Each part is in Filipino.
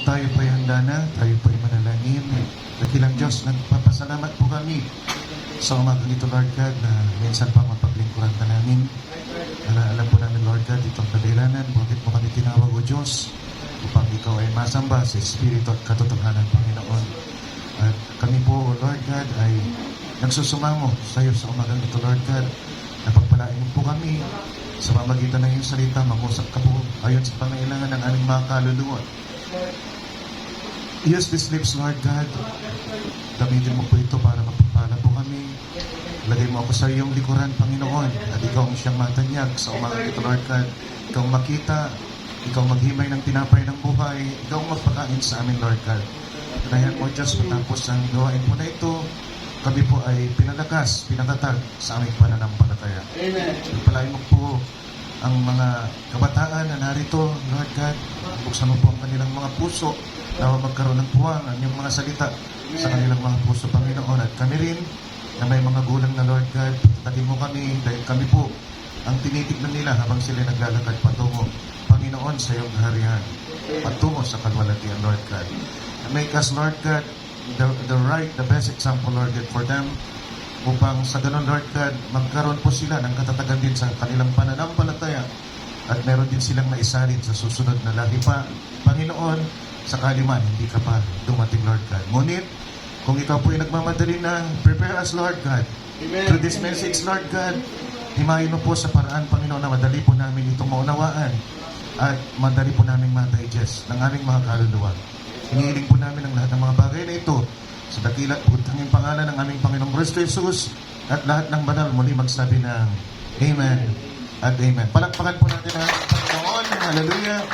tayo po'y handa na, tayo po'y manalangin. Dakilang Diyos, nagpapasalamat po kami sa umagang ito, Lord God, na minsan pa mapaglingkuran ka namin. Alam po namin, Lord God, itong kadahilanan, bakit mo kami tinawag, O Diyos, upang ikaw ay masamba sa Espiritu at katotohanan, Panginoon. At kami po, O Lord God, ay nagsusumamo sa iyo sa umagang ito, Lord God. Napagpalain mo po kami sa pamagitan ng iyong salita, mag-usap ka po ayon sa pangailangan ng aming mga kaluluwa. Use these lips, Lord God. Gamitin mo po ito para mapagpala po kami. Lagay mo ako sa iyong likuran, Panginoon, at ikaw ang siyang matanyag sa umagang ito, Lord God. Ikaw makita, ikaw maghimay ng tinapay ng buhay, ikaw magpakain sa amin, Lord God. Tunayan mo, Diyos, matapos ang gawain mo na ito, kami po ay pinalakas, pinatatag sa aming pananampalataya. Amen. Pagpalain mo po ang mga kabataan na narito, Lord God. Buksan mo po ang kanilang mga puso na magkaroon ng puwang ang iyong mga salita sa kanilang mga puso, Panginoon. At kami rin na may mga gulang na, Lord God, patagin mo kami dahil kami po ang tinitignan nila habang sila naglalakad patungo, Panginoon, sa iyong kaharian, patungo sa kalwalatian, Lord God. And make us, Lord God, the best example, Lord God, for them, upang sa ganun, Lord God, magkaroon po sila ng katatagan din sa kanilang pananampalataya at meron din silang maisalin sa susunod na lahi pa. Panginoon, sakali man, hindi ka pa dumating, Lord God. Ngunit, kung ikaw po ay nagmamadali na, prepare us, Lord God. Amen. Through this message, Lord God, himayin mo po sa paraan, Panginoon, na madali po namin itong maunawaan at madali po namin ma-digest ng aming mga kaluluwa. Hinihiling po namin ang lahat ng mga bagay na ito sa dakilat at tanging pangalan ng aming Panginoong Kristo Jesus at lahat ng banal muli magsabi ng Amen at Amen. Palakpakan po natin ang Panginoon. Hallelujah.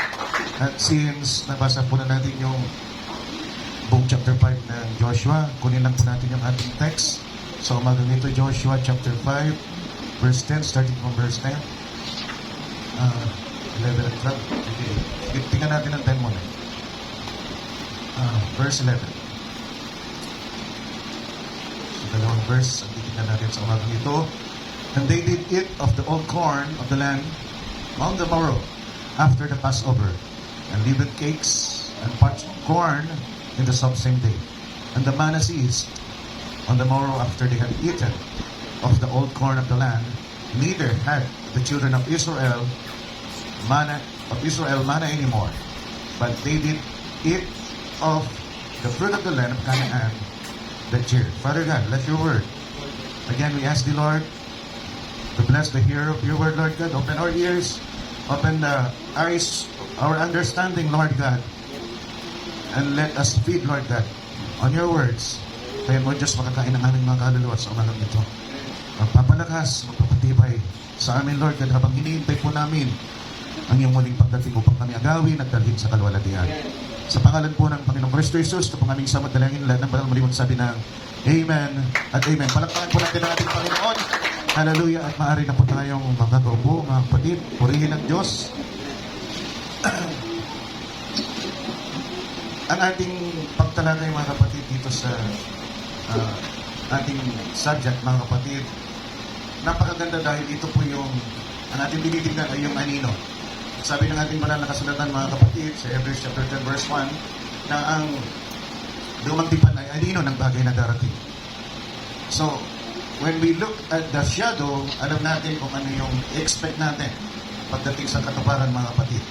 At since nabasa po na natin yung buong chapter 5 ng Joshua, kunin lang po natin yung ating text. So umagang ito, Joshua chapter 5 verse 10, starting from verse 10. 11 and 12. Okay. Tingnan natin ang 10 muna. Verse 11. So, dalawang verse ang titignan natin sa umagang ito. And they did eat of the old corn of the land on the morrow after the Passover, and leavened cakes and parched corn in the same day. And the manna ceased on the morrow after they had eaten of the old corn of the land. Neither had the children of Israel manna anymore, but they did eat of the fruit of the land of Canaan that year. Father God, let your word. Again, we ask the Lord to bless the hearer of your word, Lord God. Open our ears, open the eyes, our understanding, Lord God. And let us feed, Lord God, on your words. Kaya mo, Diyos, makakain ng aming mga kaluluwa sa umagang ito. Magpapalakas, magpapatibay sa amin, Lord God, habang hinihintay po namin ang iyong muling pagdating upang kami agawin at dalhin sa kalwalatian. Sa pangalan po ng Panginoong Kristo Jesus, ito pong aming samad dalangin, lahat ng banal muli magsabi ng Amen at Amen. Palakpakan po natin ang ating Panginoon. Hallelujah. At maaari na po tayong magkakaupo, mga kapatid. Purihin ang Diyos. Ang ating pagtalakay, mga kapatid, dito sa ating subject, mga kapatid, napakaganda dahil ito po yung ang ating tinitignan ay yung anino. Sabi ng ating banal na kasulatan, mga kapatid, sa Hebrews chapter 10 verse 1, na ang lumang tipan ay anino ng bagay na darating. So, when we look at the shadow, alam natin kung ano yung expect natin pagdating sa katuparan, mga kapatid.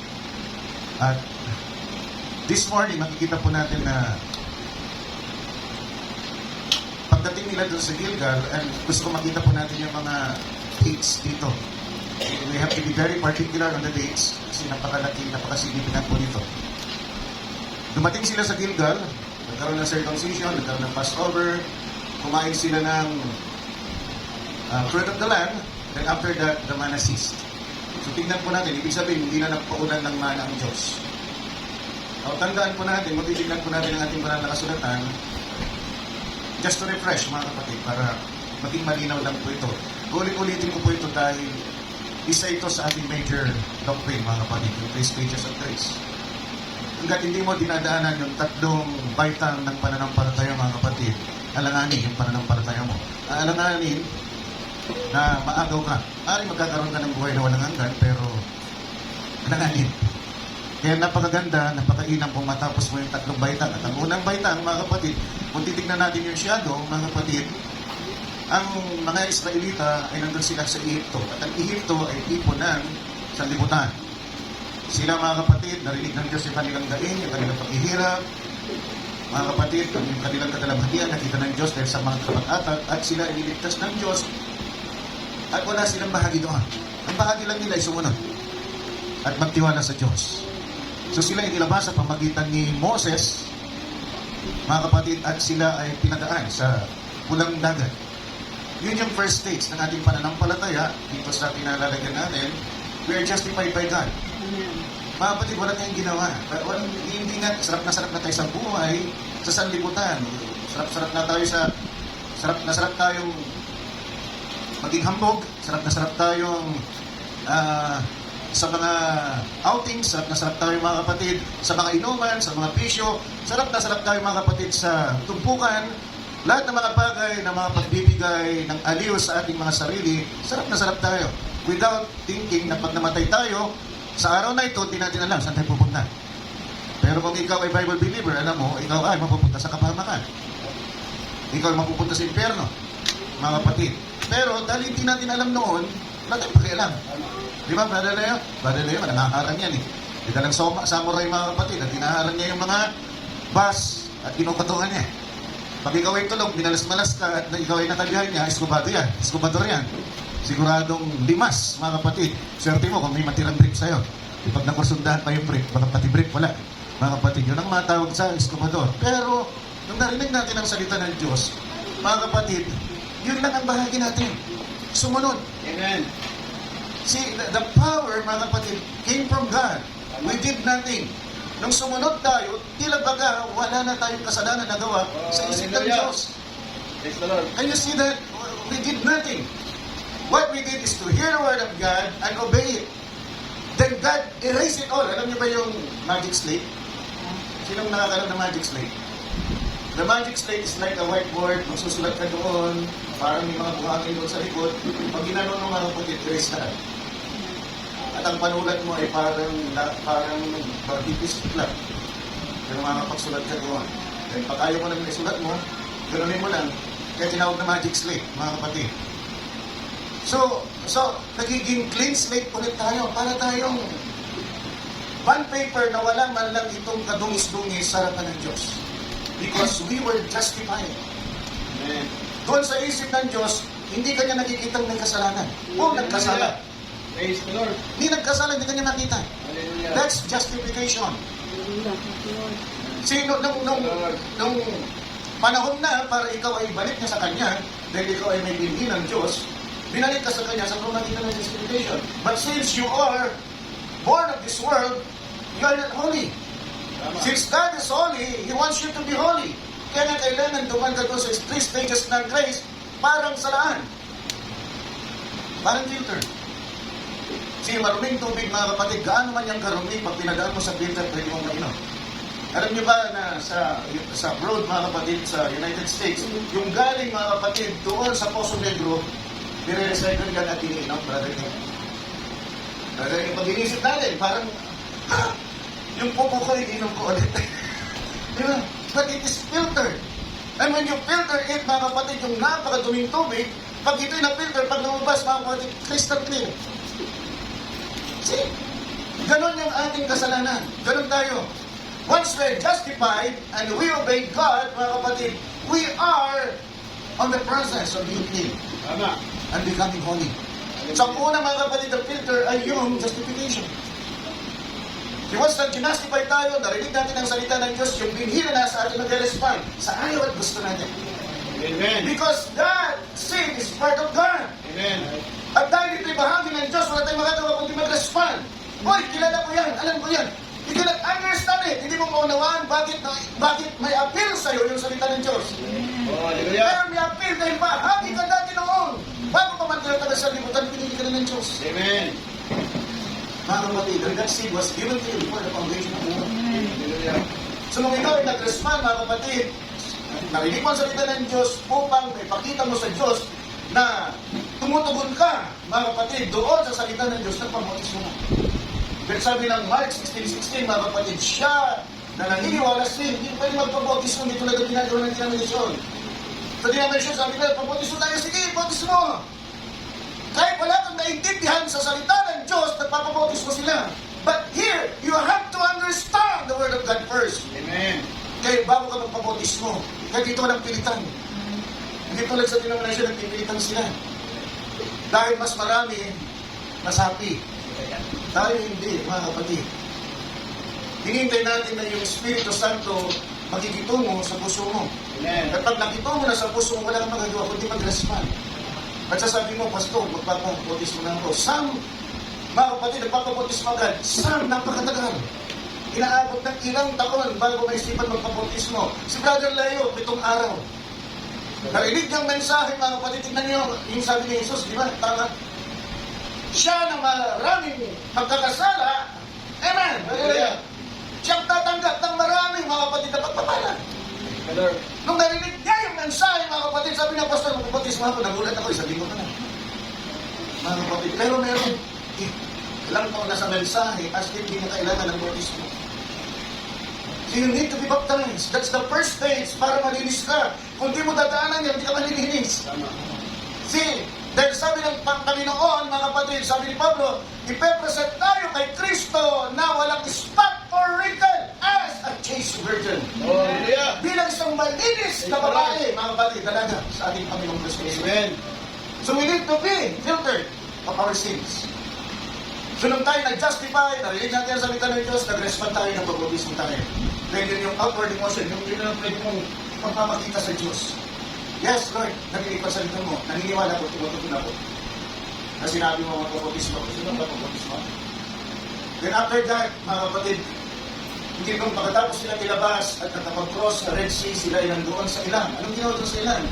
At this morning, makikita po natin na pagdating nila doon sa Gilgal, and gusto ko makita po natin yung mga dates dito. We have to be very particular on the dates kasi napakalaki, napakasignificant po dito. Dumating sila sa Gilgal, nagkaroon ng circumcision, nagkaroon ng Passover, kumain sila ng fruit of the land, then after that, the manna ceased. So tingnan po natin, ibig sabihin, hindi na nagpaulan ng mana ang Diyos. Tandaan po natin, matitignan po natin ang ating banal na kasulatan, just to refresh, mga kapatid, para maging malinaw lang po ito. Ulit-ulitin ko po ito dahil isa ito sa ating major doctrine, mga kapatid, yung 3 stages of grace. Hanggat hindi mo dinadaanan yung tatlong baitang ng pananampalataya, mga kapatid, alanganin yung pananampalataya mo. Alanganin na maagaw ka. Maaaring magkakaroon ka ng buhay na walang hanggan, pero alanganin. Kaya napakaganda, napakainam kung matapos mo yung 3 baitang. At ang unang baitang, mga kapatid, kung titignan natin yung shadow, mga kapatid, ang mga Israelita ay nandun sila sa Ehipto. At ang Ehipto ay tipo ng sanlibutan. Sila, mga kapatid, narinig ng Diyos yung kanilang daing, yung kanilang paghihirap. Mga kapatid, yung kanilang katalabhatian, nakita ng Diyos dahil sa mga kapag-atat, at sila ay niligtas ng Diyos. At wala silang bahagi doon. Ang bahagi lang nila ay sumunod at magtiwala sa Diyos. So sila ay nilabas sa pamagitan ni Moses, mga kapatid, at sila ay pinadaan sa pulang dagat. Yun yung first stage ng ating pananampalataya dito sa pinalalagyan natin. We are justified by God. Mga kapatid, wala tayong ginawa. Hindi nga, sarap na tayo sa buhay, sa sanlibutan. Sarap na sarap tayong maging hambog. Sarap na sarap tayong sa mga outings, sarap na sarap tayo mga kapatid, sa mga inuman, sa mga bisyo, sarap na sarap tayo mga kapatid sa tumpukan, lahat ng mga bagay na mga pagbibigay ng aliw sa ating mga sarili, sarap na sarap tayo. Without thinking na pag namatay tayo, sa araw na ito, hindi natin alam saan tayo pupunta. Pero kung ikaw ay Bible believer, alam mo, ikaw ay mapupunta sa kapahamakan. Ikaw ay mapupunta sa impyerno, mga kapatid. Pero dahil hindi natin alam noon, wala tayong pakialam. Di ba, Brother Leo? Brother Leo, nangaharang yan eh. Di talang samurai mga kapatid, at hinaharang niya yung mga bus at kinukatuhan niya. Pag ikaw ay tulog, minalas-malas ka at ikaw ay nakabihan niya, eskubador yan. Siguradong limas, mga kapatid. Swerte mo kung may matirang brief sa'yo. Pag nakursundahan pa yung brief, baka pati brief wala. Mga kapatid, yun ang matawag sa eskubador. Pero, nung narinig natin ang salita ng Diyos, mga kapatid, yun lang ang bahagi natin. Sumunod. Amen. See, the power, mga kapatid, came from God. We did nothing. Nung sumunod tayo, tila baga, wala na tayong kasalanan na gawa sa isip ng Diyos. Praise the Lord. And you see that we did nothing. What we did is to hear the word of God and obey it. Then God erased it all. Alam niyo ba yung magic slate? Sinong nakakaroon ng magic slate? The magic slate is like a whiteboard. Magsusulat ka doon, parang may mga buhangin doon sa likod. Pag ginano ng mga kapatid, erase na. At ang panulat mo ay parang bartipis lang. Pero makakapagsulat ka doon. Dahil pag ayaw mo lang isulat mo, ganunin mo lang. Kaya tinawag na magic slate, mga kapatid. So, nagiging clean slate ulit tayo. Para tayong bond paper na wala man lang itong kadungis-dungis sa harapan ng Diyos. Because we were justified. Amen. Doon sa isip ng Diyos, hindi kanya nakikitang may kasalanan. O nagkasala. Praise the Lord. Hindi nagkasala, hindi kanya nakita. Hallelujah. That's justification. See, nung panahon na para ikaw ay balik niya sa kanya, dahil ikaw ay may binhi ng Diyos, binalik ka sa kanya sa pamagitan ng justification. But since you are born of this world, you are not holy. Since God is holy, He wants you to be holy. Kaya nga kailangan duman ka doon sa 3 stages ng grace, parang salaan. Parang filter. Sige, maruming tubig, mga kapatid, gaano man yung karumi, pag pinadaan mo sa filter, pwede mong mainom. Alam niyo ba na sa abroad, mga kapatid, sa United States, yung galing, mga kapatid, doon sa Poso Negro, nire-recycle yan at iniinom, brother King. Brother King, pag inisip natin, parang, yung pupo ko, iniinom ko ulit. Di ba? But it is filtered. And when you filter it, mga kapatid, yung napakaduming tubig, pag ito'y na-filter, pag lumabas, mga kapatid, crystal clear. See? Ganon yung ating kasalanan. Ganon tayo. Once we're justified and we obey God, mga kapatid, we are on the process of being clean Tama. and becoming holy. So, ang una, mga kapatid, the filter ay yung justification. Once na ginastify tayo, narinig natin ang salita ng Diyos, yung binhira na sa atin mag-respond sa ayaw at gusto natin. Amen. Because God, sin is part of God. Amen. At dahil ito'y bahagi ng Diyos, wala tayong magagawa kundi mag-respond. Hoy, kilala ko yan, alam ko yan. You cannot understand it. Hindi mo maunawaan bakit may appeal sa'yo yung salita ng Diyos. Oh, hallelujah. Pero may appeal dahil bahagi ka dati noon. Bago pa man tinatawag sa libutan, pinili ka na ng Diyos. Amen. Mga kapatid, and that seed was given to you before the foundation of the world. Hallelujah. So nung ikaw ay nag-respond, mga kapatid, narinig mo ang salita ng Diyos upang ipakita mo sa Diyos na tumutugon ka, mga kapatid, doon sa salita ng Diyos, nagpamautis mo na. Pero sabi ng Mark 16:16, mga kapatid, siya na naniniwala sin, hindi pwede magpabautismo, hindi tulad ng ginagawa ng denominasyon. Sa denominasyon, sabi nila, pabautismo tayo, sige, bautismo. Kahit wala kang naintindihan sa salita ng Diyos, nagpapabautismo sila. But here, you have to understand the Word of God first. Amen. Kaya bago ka magpabautismo, kaya dito walang pilitan. Hindi tulad sa denominasyon, nagpipilitan sila. Dahil mas marami, masapi. Tayo hindi, mga kapatid. Hinihintay natin na yung Espiritu Santo makikitungo sa puso mo. Amen. At pag nakitungo na sa puso mo, wala kang magagawa kundi mag-respond. At sasabi mo, Pastor, magpapabautismo na ako. Some, mga kapatid, nagpapabautismo agad. Some, napakatagal. Inaabot ng ilang taon bago maisipan magpabautismo. Si Brother Leo, 7 araw. Narinig niyang mensahe, mga kapatid, tignan niyo, yung sabi ni Jesus, di ba? Tama. Siya na maraming magkakasala, amen, hallelujah. Siyang tatanggap ng maraming mga kapatid na pagpapala. Lord. Nung narinig niya yung mensahe, mga kapatid, sabi niya, Pastor, magpapautismo ako, nagulat ako, isang linggo na. Mga kapatid, pero meron ilang taon na sa mensahe, as in, hindi na kailangan ng bautismo. So you need to be baptized. That's the first stage para malinis ka. Kung di mo dadaanan yan, hindi ka malilinis. Tama. See, dahil sabi ng Panginoon, mga kapatid, sabi ni Pablo, ipepresent tayo kay Kristo na walang spot or wrinkle as a chaste virgin. Hallelujah. Bilang isang malinis na babae, mga kapatid, dalaga sa ating Panginoong Kristo. Amen. So we need to be filtered of our sins. So nung tayo nag-justify, narinig natin ang salita ng Diyos, nag-respond tayo ng pag-bautismo tayo. Then yun yung outward emotion, yung yun ang pwede mong magpamakita sa Diyos. Yes, Lord, narinig pa sa salita mo, naniniwala ko, tumutupin ako. Na sinabi mo magpapautismo ako, sino magpapautismo ako? Then after that, mga kapatid, hindi nung pagkatapos sila ilabas at nakapag-cross sa Red Sea, sila ay nandoon sa ilang. Anong ginawa doon sa ilang?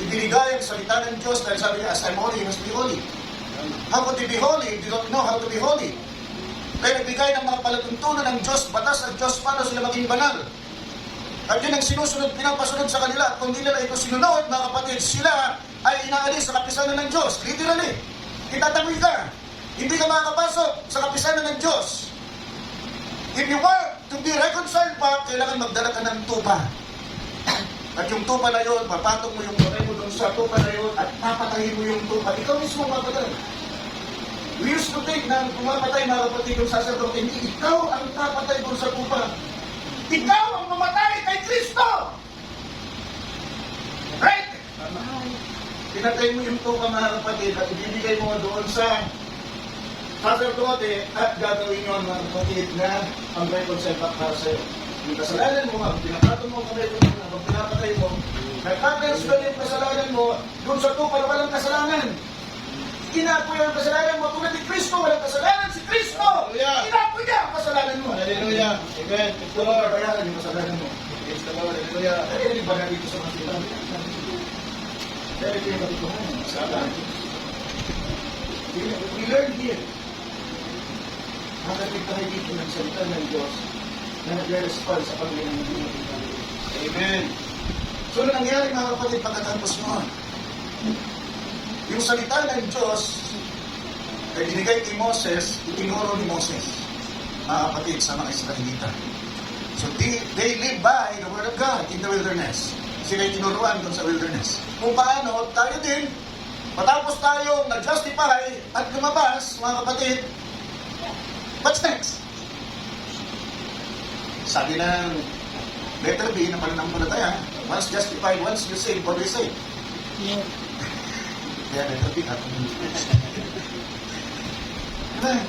Ibinigay ang salita ng Diyos dahil sabi niya, as I'm holy, you must be holy. How could you be holy if you don't know how to be holy? Kaya nagbigay ng mga palatuntunan ng Diyos, batas ng Diyos, paano sila maging banal. At yun ang sinusunod, pinapasunod sa kanila. At kung hindi nila ito sinunod, mga kapatid, sila ay inaalis sa kapisanan ng Diyos. Literally, itataboy ka. Hindi ka makakapasok sa kapisanan ng Diyos. If you want to be reconciled pa, kailangan magdala ka ng tupa. At yung tupa na yun, papatong mo yung kamay mo doon sa tupa na yun at papatayin mo yung tupa. Ikaw mismo mapatay. We used to think na pumapatay, mga kapatid, yung sacerdote. Hindi, ikaw ang papatay doon sa tupa. Ikaw ang mamatay kay Kristo! Right? Pinatay mo yung tupa, mga kapatid, at ibibigay mo doon sa sacerdote at gagawin nyo, mga kapatid, na ang reconcile back para sa'yo. Yung kasalanan mo, habang pinapatong mo kamay mo, habang pinapatay mo, nagtatransfer yung kasalanan mo doon sa tupa na walang kasalanan. Inapoy ang kasalanan mo tulad ni Kristo, walang kasalanan si Kristo. Hallelujah. Inapoy niya ang kasalanan mo. Hallelujah. Amen. Praise the Ito Lord. bayaran yung kasalanan mo. Praise the Lord. Hallelujah. Kaya hindi ba na dito sa mga sila? Kaya ito yung katotohanan. Tama. We learn here. Makakita tayo dito ng salita ng Diyos na nagre-respond sa paglinang ng Diyos. Amen. So, ano nangyari, mga kapatid, pagkatapos noon? Yung salita ng Diyos ay binigay kay Moses, itinuro ni Moses, mga kapatid, sa mga Israelita. So, they live by the Word of God in the wilderness. Sila ay tinuruan doon sa wilderness. Kung paano, tayo din, matapos tayong nag-justify at lumabas, mga kapatid, what's next? Sabi ng letter B na pananampalataya, once justified, once you saved, always saved. Kaya letter B at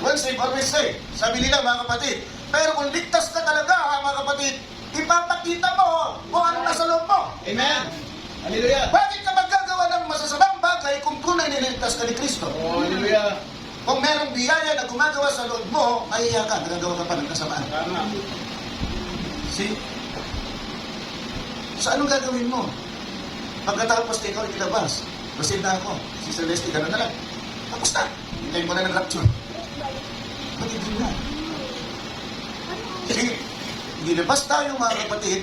once saved, always saved. Sabi nila, mga kapatid, pero kung ligtas ka talaga, mga kapatid, ipapakita mo kung ano nasa loob mo. Amen. Hallelujah. Bakit ka magagawa ng masasamang bagay kung tunay niligtas ka ni Kristo? Oh, hallelujah. Kung merong biyaya na gumagawa sa loob mo, mahiya ka, nagagawa ka pa ng kasamaan. Tama. See? So anong gagawin mo? Pagkatapos na ikaw ilabas, proceed na ako. Si Celeste, gano'n na lang. Tapos na. Hintayin mo na ng rapture. Matibig na. See? Gilabas tayo, mga kapatid.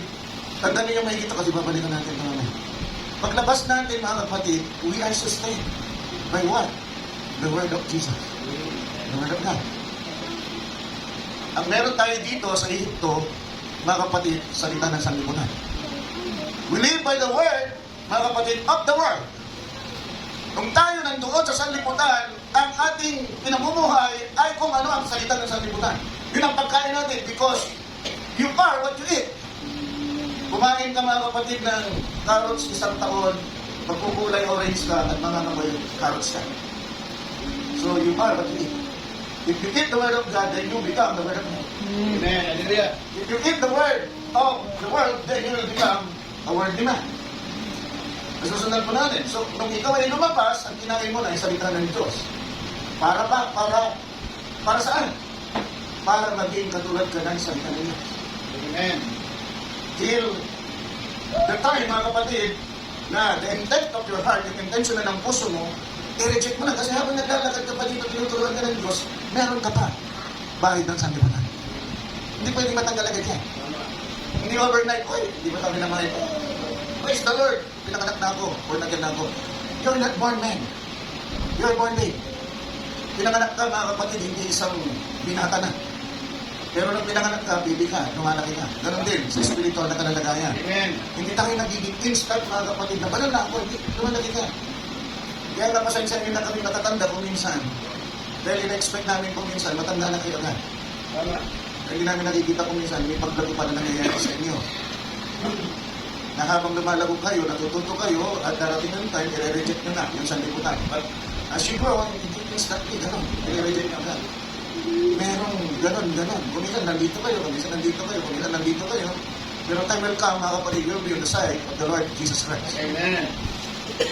Tandaan niyo makikita kasi babalikan natin ito naman. Paglabas natin, mga kapatid, we are sustained. By what? The Word of Jesus. The Word of God. Ang meron tayo dito sa Egypto, mga kapatid, salita ng sanlibutan. We live by the word, mga kapatid, of the world. Kung tayo nandoon sa sanlibutan, ang ating pinamumuhay ay kung ano ang salita ng sanlibutan. Yun ang pagkain natin because you are what you eat. Kumain ka, mga kapatid, ng carrots isang taon, magkukulay orange ka at mangangamoy carrots ka. So you are what you eat. If you eat the word of God, then you become the word of God. Amen. Hallelujah. If you eat the word of the world, then you will become a worldly man. Nasusundan po natin. So, nung ikaw ay lumabas, ang kinain mo na ay salita ng Diyos. Para saan? Para maging katulad ka ng salita ng Diyos. Amen. Till the time, mga kapatid, na the intent of your heart, yung intention na ng puso mo, i-reject mo na. Kasi habang naglalakad ka pa dito, tinuturuan ka ng Diyos, meron ka pa bahid ng sanlibutan. Hindi pwedeng matanggal agad yan. Hindi overnight, hindi ba kami naman ito? Praise the Lord, pinanganak na ako, born again na ako. You're not born man. You're born babe. Pinanganak ka, mga kapatid, hindi isang binata na. Pero nung pinanganak ka, baby ka, lumalaki ka. Ganon din, sa spiritual na kalalagayan. Amen. Hindi tayo nagiging instant, mga kapatid, na banal na ako, hindi, lumalaki ka. Kaya napasensya nyo na kami matatanda kung minsan. Dahil in-expect namin kung minsan, matanda na kayo agad. Tama. Hindi namin nakikita kung minsan, may paglago pa na nangyayari sa inyo. Na habang lumalago kayo, natututo kayo, at darating ng time, i-reject nyo na yung sanlibutan. But as you grow, hindi instantly, gano'n, i-reject nyo agad. Merong gano'n. Kung minsan nandito kayo, kung minsan nandito kayo. Pero time will come, mga kapatid, you'll be on the side of the Lord Jesus Christ. Amen.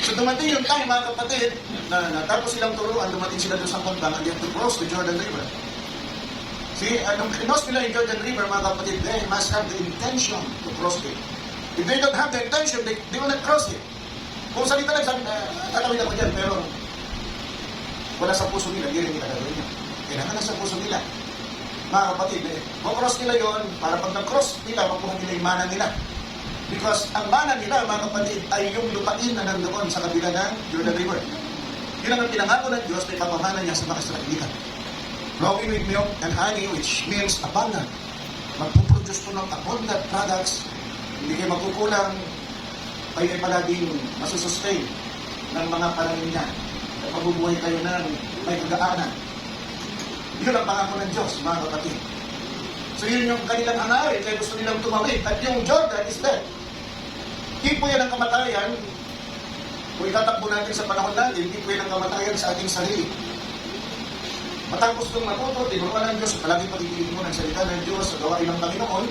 So dumating yung time, mga kapatid, na natapos silang turuan, dumating sila doon sa kondang, and they have to cross the Jordan River. See, anong cross nila yung Jordan River, mga kapatid, they must have the intention to cross it. If they don't have the intention, they will not cross it. Kung salita lang, tatawid ako dyan, pero wala sa puso nila, hindi rin kita gagawin niya. Kailangan na sa puso nila. Mga kapatid, cross nila yon para pag nag-cross nila, makuha nila yung mana nila. Because ang mana nila, mga kapatid, ay yung lupain na nandoon sa kabila ng Jordan River. Yun ang pinangako ng Diyos na ipapamana niya sa mga Israelita. Flowing with milk and honey, which means abundant. Magpuproduce po ng abundant products. Hindi kayo magkukulang. Kayo ay palaging masusustain ng mga panangin niya. At mabubuhay kayo ng may kagaanan. Yun ang pangako ng Diyos, mga kapatid. So yun yung kanilang hangarin, kaya gusto nilang tumawid. At yung Jordan is dead. Hindi po yan ang kamatayan. Kung itatakbo natin sa panahon natin, hindi po yan ang kamatayan sa ating sarili. Matapos kong matuto, tinuruan ng Diyos, palagi pagkikilig mo ng salita ng Diyos sa gawain ng Panginoon.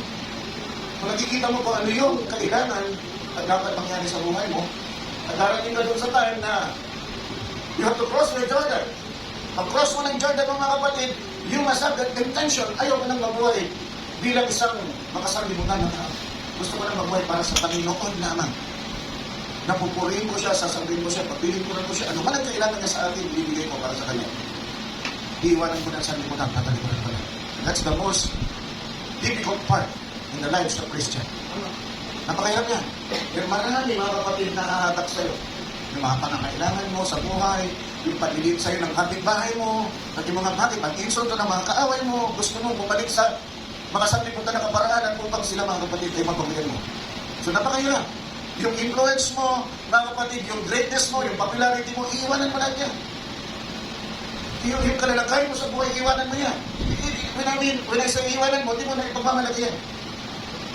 Kung nakikita mo kung ano yung kailangan at dapat mangyari sa buhay mo, at darating ka doon sa time na you have to cross the Jordan. Pag-cross mo ng Jordan, mga kapatid, you must have that intention. Ayaw ka nang mabuhay bilang isang makasanlibutan na tao. Gusto ko nang mabuhay para sa Panginoon lamang. Napupurihin ko siya, sasabihin ko siya, pagpiliin ko na ko siya. Ano man ang kailangan niya sa atin, ibibigay ko para sa Kanya. Iiwanan ko ng sanlibutan, tatalikuran ko na. That's the most difficult part in the lives of Christian. Napakahirap yan. Pero marami, mga kapatid, na hahatak sa'yo. Yung mga pangangailangan mo sa buhay, yung paglilip sa'yo ng kapitbahay mo, at yung mga bakit, pag-insulto ng mga kaaway mo, gusto mo bumalik sa mga sanlibutan na kaparaanan upang sila, mga kapatid, ay mapamilyan mo. So napakahirap. Yung influence mo, mga kapatid, yung greatness mo, yung popularity mo, iiwanan mo lahat yan. Yung kalalagay mo sa buhay, iiwanan mo yan. When I say iiwanan mo, di mo na ipagmamalaki yan.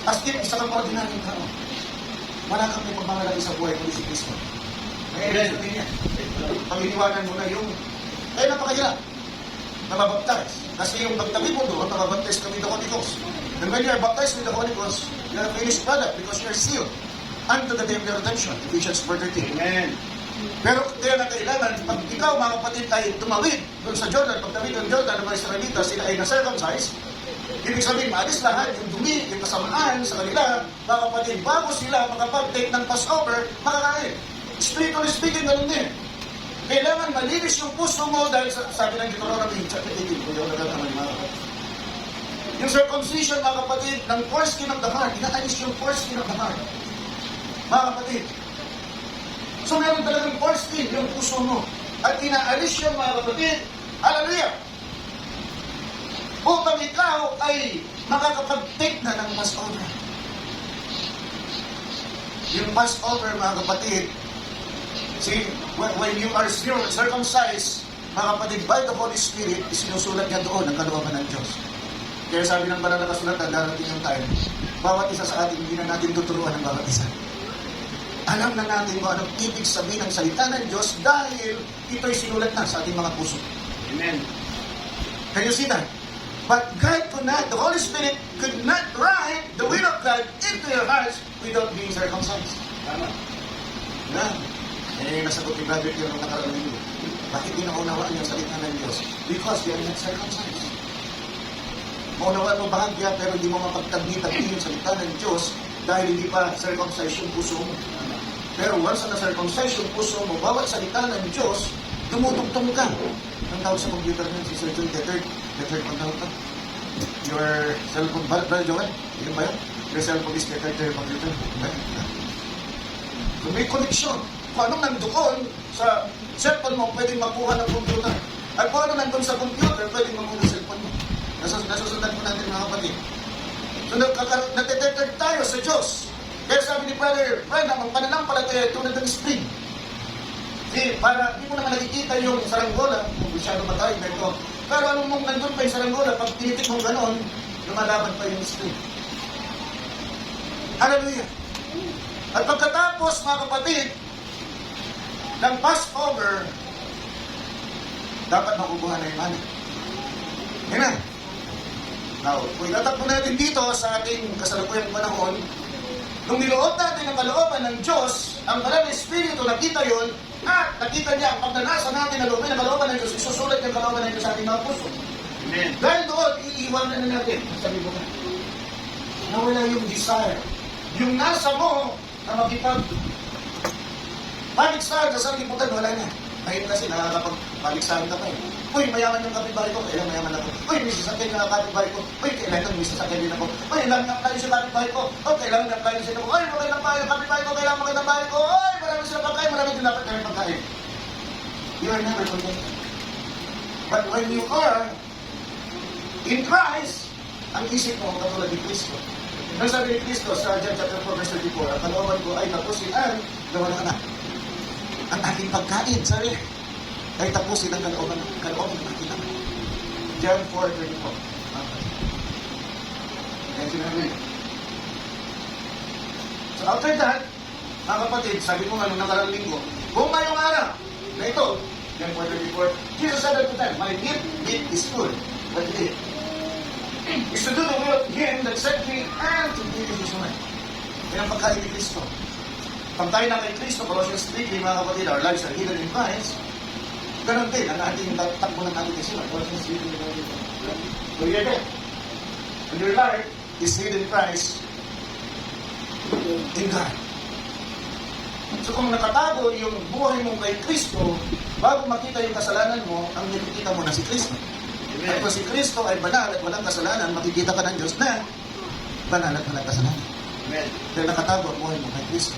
As if, isa kang ordinaryong tao. Wala kang ipagmamalaki sa buhay, kundi si Kristo. Ngayon, sabihin niya, pag-iniwanan mo na yung, kaya napakahirap, nababaptize. Kasi yung pagtabi mo doon, nababaptize kami the Holy Ghost. And when you are baptized with the Holy Ghost, you are a finished product because you are sealed unto the day of your redemption. Ephesians 4:13. Amen. Pero kaya na kailangan, pag ikaw, mga kapatid, ay tumawid doon sa Jordan, pagtawid ng Jordan ng mga Israelita, sila ay na-circumcise, ibig sabihin, maalis lahat yung dumi, yung kasamaan sa kanila, mga kapatid, bago sila makapag-take ng Passover, makakain. Spiritually speaking, ganun din. Kailangan malinis yung puso mo dahil sabi ng Deuteronomy, chapter 18, kung di ako nagkakamali, mga kapatid. Yung circumcision, mga kapatid, ng foreskin of the heart, inaalis yung foreskin of the heart. Mga kapatid, so meron talagang foreskin yung puso mo. At inaalis yung, mga kapatid, hallelujah! upang ikaw ay makakapag-take na ng Passover. Yung Passover, mga kapatid, see, when you are circumcised, mga kapatid, by the Holy Spirit, isinusulat niya doon ang kalooban ng Diyos. Kaya sabi ng banal na kasulatan, darating yung time, bawat isa sa atin, hindi na natin tuturuan ng bawat isa. Alam na natin kung anong ibig sabihin ng salita ng Diyos dahil ito'y sinulat na sa ating mga puso. Amen. Can you see that? But God could not, the Holy Spirit could not write the will of God into your hearts without being circumcised. Tama. Na, nasagot ni Brother Pierre nung nakaraan nito. Bakit di naunawaan yung salita ng Diyos? Because they are not circumcised. Maunawaan mo bahagya pero hindi mo mapagtagni-tagni yung salita ng Diyos dahil hindi pa circumcised yung puso mo. Pero once na circumcised yung puso mo, bawat salita ng Diyos, dumudugtong ka. Ang tawag sa computer niya, si Sir John, the third pang tawag ka. Your cellphone, Brother Joel, yun ba yun? Your cellphone is the third computer. So may connection. Kung anong nandoon sa cellphone mo, pwedeng makuha ng computer. At kung ano nandun sa computer, pwedeng makuha ng cellphone mo. Nasusundan po natin mga kapatid. So nagteteterd tayo sa Diyos. Kaya sabi ni Brother Branham, ang pananampalataya ay tulad ng spring. Kasi para hindi mo naman nakikita yung saranggola, kung masyado matay na ito. Pero anong mong nandun pa yung saranggola, pag tinitik mong ganon, lumalaban pa yung spring. Hallelujah! At pagkatapos, mga kapatid, ng Passover, dapat makukuha na yung mana. Amen. Now, kung itatakbo natin dito sa ating kasalukuyang panahon, nung niloob natin ang kalooban ng Diyos, ang banal na Espiritu, nakita yon at nakita niya ang pagnanasa natin na loobin ang kalooban ng Diyos, isusulat yung kalooban ng Diyos sa ating mga puso. Amen. Dahil doon, iiwanan na natin. Sabi mo ka, nawala yung desire. Yung nasa mo na makipag paligsahan sa sanlibutan, wala na. Ngayon kasi nakakapag-paligsahan ka pa eh. Uy, mayaman yung kapitbahay ko, kailan mayaman ako. Uy, may sasakyan yung kapitbahay ko. Uy, kailan may sasakyan din ako. Uy, kailangan yung apply sa kapitbahay ko. Uy, kailangan yung apply sa ako. Uy, magandang bahay yung kapitbahay ko, kailangan magandang bahay ko. Uy, marami sila pagkain, marami din dapat kami pagkain. You are never content. But when you are in Christ, ang isip mo katulad ni Kristo. Nang sabi ni Kristo sa John chapter 4 verse 34, ang kalooban ko ay tapusin ang gawa ng anak. Ang ating pagkain, sabi, ay tapusin ang kalooban ng ating anak. John 4:34. Kaya sinabi. So after that, mga kapatid, sabi ko nga nung nakarang linggo, kung ngayong araw na ito, John 4:34, Jesus said unto them, my meat is good, but it is to do the will of Him that sent me and to give His life. Yan ang pagkain ni Kristo. Pag tayo na kay Kristo, Colossians 3, mga kapatid, our lives are hidden in Christ. Ganon din, ang ating takbo ng ating isipan. Colossians 3, so you're dead. And your life is hidden in Christ in God. So kung nakatago yung buhay mo kay Kristo, bago makita yung kasalanan mo, ang nakikita mo na si Kristo. At kung si Kristo ay banal at walang kasalanan, makikita ka ng Diyos na banal at walang kasalanan. Amen. Dahil nakatago ang buhay mo kay Kristo.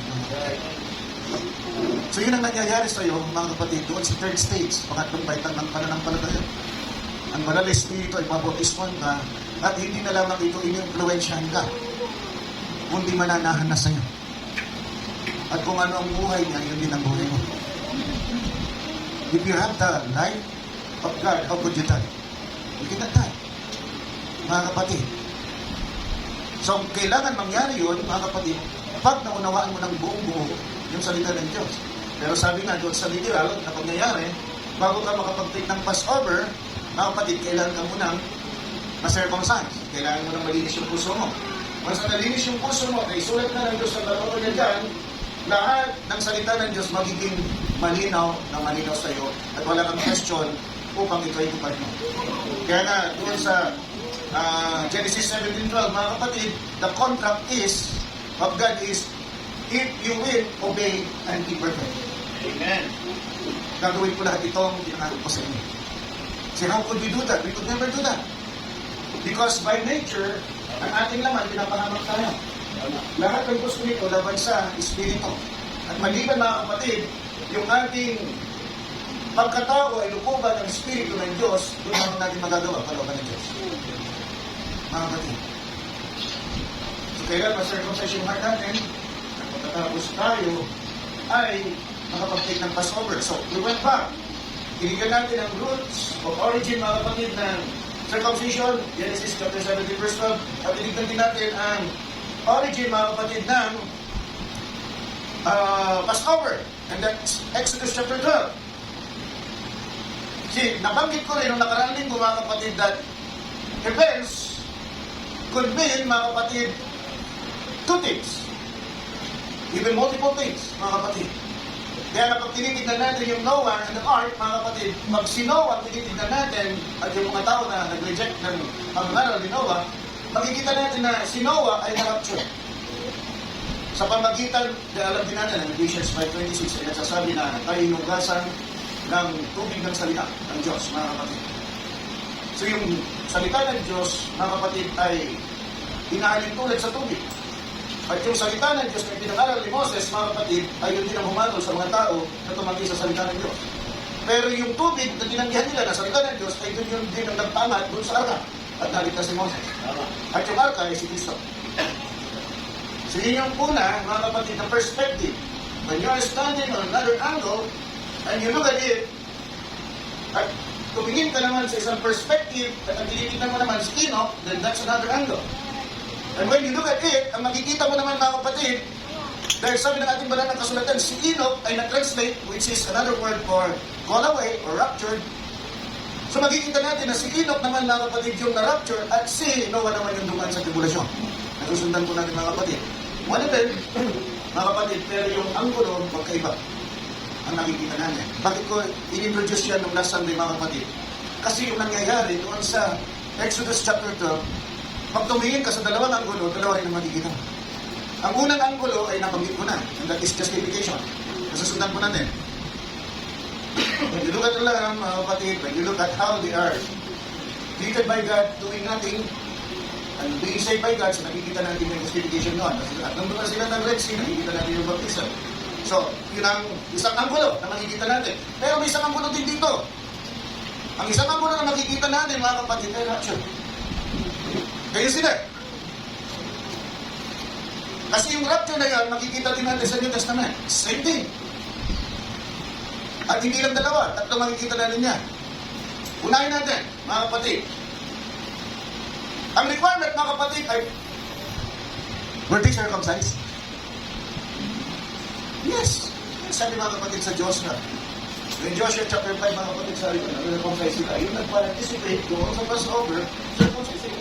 So yun ang nangyayari sa iyo, mga kapatid, doon sa third stage, pangatlong baitang ng pananampalataya. Ang banal na Espiritu ay mabautismuhan ka at hindi na lamang ito in-influensyahan ka, kundi mananahan na sa iyo. At kung ano ang buhay niya, yun din ang buhay mo. If you have the life of God, how could you die? You cannot die. Mga kapatid. So, kailangan mangyari yun, mga kapatid, pag naunawaan mo ng buong buo yung salita ng Diyos. Pero sabi nga doon sa literal na pangyayari, bago ka makapag-take ng Passover, mga kapatid, kailangan ka munang ma-circumcise. Kailangan mo nang malinis yung puso mo. Once na nalinis yung puso mo, kay sulat na ng Diyos sa kalooban niya dyan, lahat ng salita ng Diyos magiging malinaw sa iyo at wala kang question upang ito ay tupad mo. Kaya nga, doon sa Genesis 17:12, mga kapatid, the contract of God is, if you will obey and be perfect. Amen. Gagawin ko lahat itong tinanong ko sa inyo. See, how could we do that? We could never do that. Because by nature, ang ating laman, pinapahamak tayo. Lahat ng gusto nito laban sa Espiritu. At maliban, mga kapatid, yung ating pagkatao ay lukuban ng Espiritu ng Diyos, doon naman natin magagawa kalooban ng Diyos. Mga kapatid. So, kailan ma-circumcise yung heart natin? At pagkatapos tayo ay makapag-take ng Passover. So, we went back. Tinignan natin ang roots of origin, mga kapatid, ng circumcision, Genesis chapter 17, verse 12. At tinignan din natin ang origin, mga kapatid, ng Passover. And that's Exodus chapter 12. See, nabanggit ko rin nung nakaraan linggo, mga kapatid, that events could mean, mga kapatid, two things. Even multiple things, mga kapatid. Kaya kapag tinitignan natin yung Noah and the Ark, mga kapatid, pag si Noah tinitignan natin, at yung mga tao na nag-reject ng pag-aral ni Noah, makikita natin na si Noah ay na-rapture. Sa pamagitan, alam din natin, ang Ephesians 5:26 ay nagsasabi na tayo hinugasan ng tubig ng salita ng Diyos, mga kapatid. So yung salita ng Diyos, mga kapatid, ay inaalin tulad sa tubig. At yung salita ng Diyos na pinag-aral ni Moses, mga kapatid, ay yun din ang humanol sa mga tao na tumanggi sa salita ng Diyos. Pero yung tubig na tinanggihan nila na salita ng Diyos, ay yun din ang nagpangat doon sa arka at naligtas si Moses. At yung arka ay si Kristo. So yun yung una, mga kapatid, na perspective. When you are standing on another angle, and you look at it, at tumingin ka naman sa isang perspective, at ang tinitignan mo naman si Enoch, then that's another angle. And when you look at it, ang makikita mo naman, mga kapatid, dahil sabi ng ating banal na kasulatan, si Enoch ay na-translate, which is another word for gone away or raptured. So makikita natin na si Enoch naman, mga kapatid, yung na-rapture, at si Noah naman yung dumaan sa tribulation. Nasusundan po natin, mga kapatid. One event, mga kapatid, pero yung anggulo, magkaiba ang nakikita namin. Bakit ko in-introduce yan nung last Sunday, mga kapatid? Kasi yung nangyayari doon sa Exodus chapter 12, pag tumingin ka sa dalawang anggulo, dalawa rin ang makikita. Ang unang anggulo ay nabanggit ko na, and that is justification. Nasusundan po natin. When you look at the Lamb, mga kapatid, when you look at how they are treated by God, doing nothing, and being saved by God, so nakikita natin yung justification noon. At nandun na sila ng Red Sea, nakikita natin yung baptism. So, yun ang isang anggulo na makikita natin. Pero may isang anggulo din dito. Ang isang anggulo na makikita natin, mga kapatid, ay rapture. Kayo sila. Kasi yung rapture na yan, makikita din natin sa New Testament. Same thing. At hindi lang dalawa, tatlo makikita natin yan. Unahin natin, mga kapatid. Ang requirement, mga kapatid, ay were they circumcised? Yes. Sabi, mga kapatid, sa Joshua. In Joshua chapter 5, mga kapatid, sabi ko, nag-circumcise sila. Yung nag-participate doon sa Passover, circumcise sila.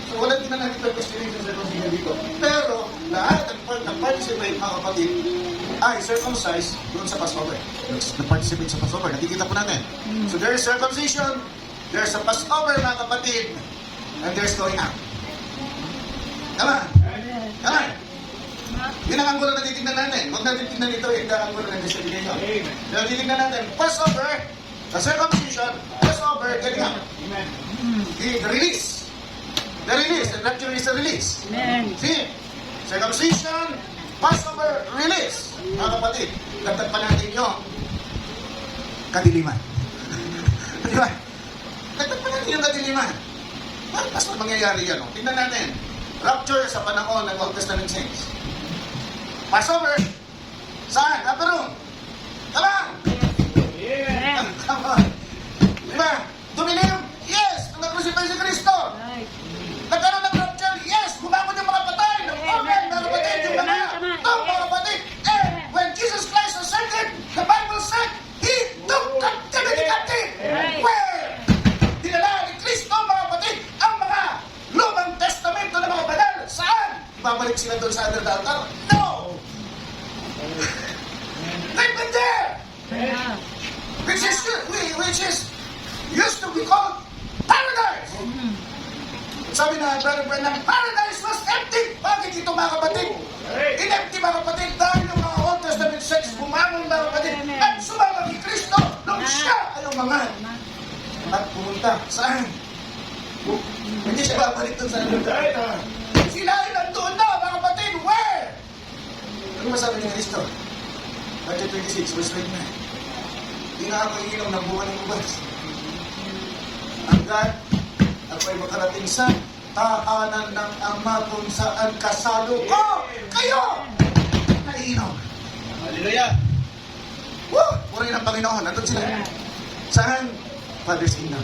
So, wala din na natin pag-estimate sa circumcision dito. Pero, lahat ang nag-participate, mga kapatid, ay circumcised doon sa Passover. Nag-participate sa Passover. Nakikita po natin. So, there is circumcision, there's a Passover, mga kapatid, and there's going out. Tama? Tama? Yun ang anggulo na titignan natin. Huwag natin tignan ito, yung anggulo na justification. Pero titignan natin, Passover, the circumcision, Passover, getting out. The release. The release. The rapture is the release. See? Circumcision, Passover, release. Mga kapatid, dagdag pa natin yung kadiliman. Di ba? Dagdag pa natin yung kadiliman. Mas mangyayari yan. Tingnan natin. Rapture sa panahon ng Old Testament saints. Passover. Saan? Upper room. Tama? Yeah. Come on. Diba? Dumilim? Yes. Nung nag-crucify si Kristo. Nagkaroon ng rapture? Yes. Gumamon yung mga patay. Nag-open. Mga kapatid. Yung mga mga kapatid. And when Jesus Christ ascended, the Bible said, He took captivity captive. Where? Dinala ni Kristo, mga kapatid, ang mga lumang testamento ng mga banal. Saan? Babalik sila doon sa under the altar? No! They've been there! Which is used to be called paradise! Sabi na Brother Brennan, paradise was empty! Bakit ito, mga kapatid? In-empty, mga kapatid, dahil yung mga Old Testament saints bumangon, mga kapatid, at sumama kay Kristo nung siya ay umangal. At pumunta. Saan? Hindi siya babalik doon sa lugar. Sila ay nandoon na, mga kapatid. Where? Ano masabi ni Kristo? Matthew 26, verse 29. Hindi na ako iinom ng buwan ng ubas. Hanggat ako'y makarating sa tahanan ng Ama kung saan kasalo ko kayo naiinom. Hallelujah. Woo! Purihin ang Panginoon. Nandun sila. Saan? Father's Kingdom.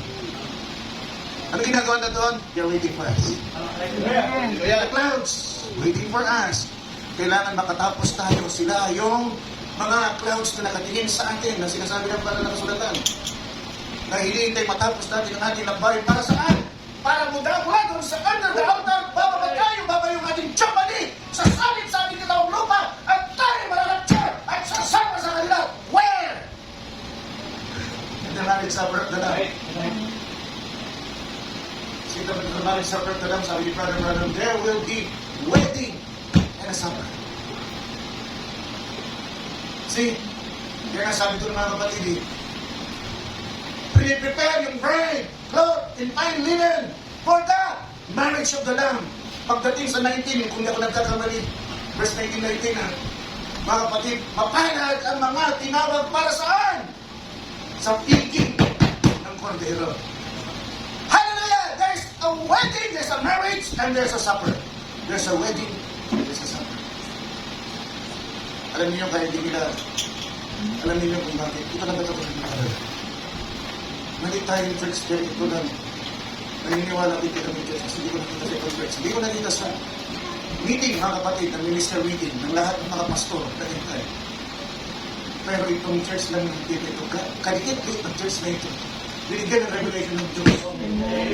Ano ginagawa na doon? They're waiting for us. Hallelujah. The clouds, waiting for us. Kailangan makatapos tayo. Sila yung mga clouds na nakatingin sa atin na sinasabi ng pala ng kasulatan. Na hinihintay matapos natin ang ating labayan. Para saan? Para mula doon sa under the altar, bababa tayo, bababa yung ating chapali, sasalip sa ating katawang lupa, at tayo malalapture at sasama sa kanila. Where? In the marriage supper of the Lamb. See the marriage supper of the Lamb, sabi ni Brother Branham, there will be wedding and a supper. See, kaya nga sabi ito ng mga kapatid, prepare yung bride, cloth, and fine linen for the marriage of the Lamb. Pagdating sa 19, kung di ako nagkakamali, verse 19 na, mga kapatid, mapalad ang mga tinawag para saan? Sa piging ng Cordero. Hallelujah! There's a wedding, there's a marriage, and there's a supper. There's a wedding, there's a supper. Alam niyo kaya hindi nila, alam niyo kung bakit. Ito na ba ito kung hindi Nandito tayo yung church there, ito lang. Naniniwala dito kami church kasi hindi ko nakita sa ibang church. Hindi ko nakita sa meeting, mga kapatid, ng minister meeting, ng lahat ng mga pastor, tayo. Pero itong church lang nakikita ito. Kalikit-lit ng church na ito. Binigyan ng revelation ng Diyos.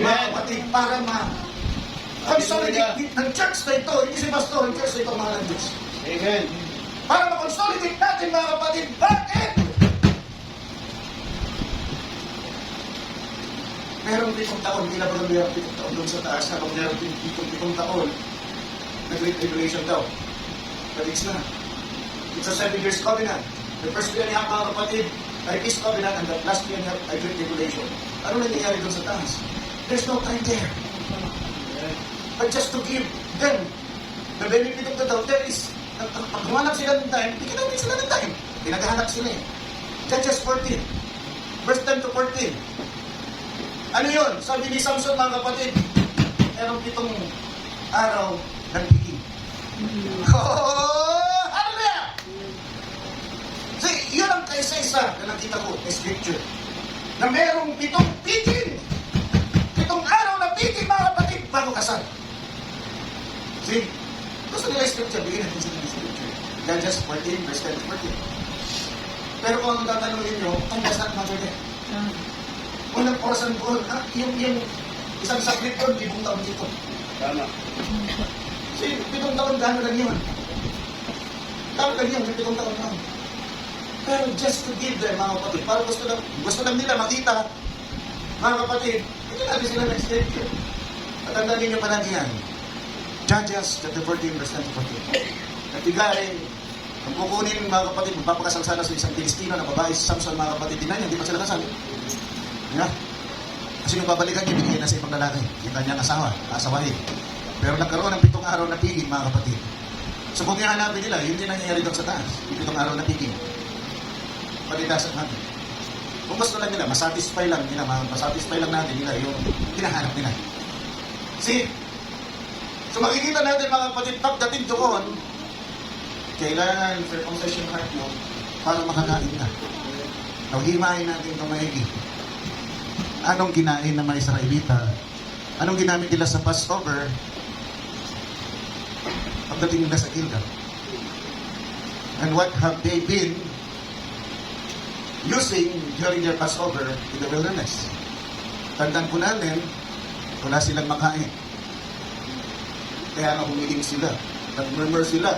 Mga kapatid, para ma-consolidate ng church na ito, hindi si pastor, ang church na ito, mahal ng Diyos. Amen. Para ma-consolidate natin, mga kapatid, bakit? Merong 7 taon, hindi na ba mayroong 7 taon doon sa taas, habang mayroong 7 taon, nag-great tribulation daw. But it's not. It's a 7 years covenant. The first year niya, mga kapatid, ay peace covenant, and the last year niya ay great tribulation. Ano nangyayari doon sa taas? There's no time there. But just to give them the benefit of the doubt, there is, pag humanap sila ng time, bigyan natin sila ng time. Pinaghahanap sila eh. Judges 14, verse 10 to 14. Ano yun? Sabi ni Samson, mga kapatid, merong 7 araw ng piging. Oh! Hallelujah! See, yun ang kaisa-isa na nakita ko na scripture. Na merong 7 piging. 7 araw na piging, mga kapatid, bago kasal. See? Gusto nila scripture, bigyan natin sila ng scripture. Judges 14, verse 10 to 14. Pero kung ang tatanungin nyo, ang dasal matter there. Walang orasan doon. Yung isang saklit doon, 7 taon dito. Tama. Kasi 7 taon, gano'n lang yun. Gano'n lang yun, 7 taon lang. Pero just to give them, mga kapatid, para gusto lang nila makita, mga kapatid, ito natin sila ng scripture. At tandaan ninyo palagi yan. Judges, chapter 14, verse 10 to 14. Natigay, ang kukunin, mga kapatid, magpapakasal sana sa isang Pilistino na babae si Samson, mga kapatid, din na yan, hindi pa sila kasal. Yeah. Kasi nung babalikan niya, binigay na sa ibang lalaki, yung kanyang asawahin. Pero nagkaroon ng 7 araw na piging, mga kapatid. So kung ihanapin nila, yun din nangyayari doon sa taas. Yung 7 araw na piging. Palitasan natin. Kung gusto lang nila, masatisfy lang natin nila yung hinahanap nila. See? So makikita natin, mga kapatid, pagdating doon, kailangan circumcision heart mo para makakain ka. So himayin natin ito maigi. Anong ginain ng mga Israelita? Anong ginamit nila sa Passover? Pagdating nila sa Gilgal. And what have they been using during their Passover in the wilderness? Tandaan po natin, wala silang makain. Kaya nga humiling sila. Nag-murmur sila.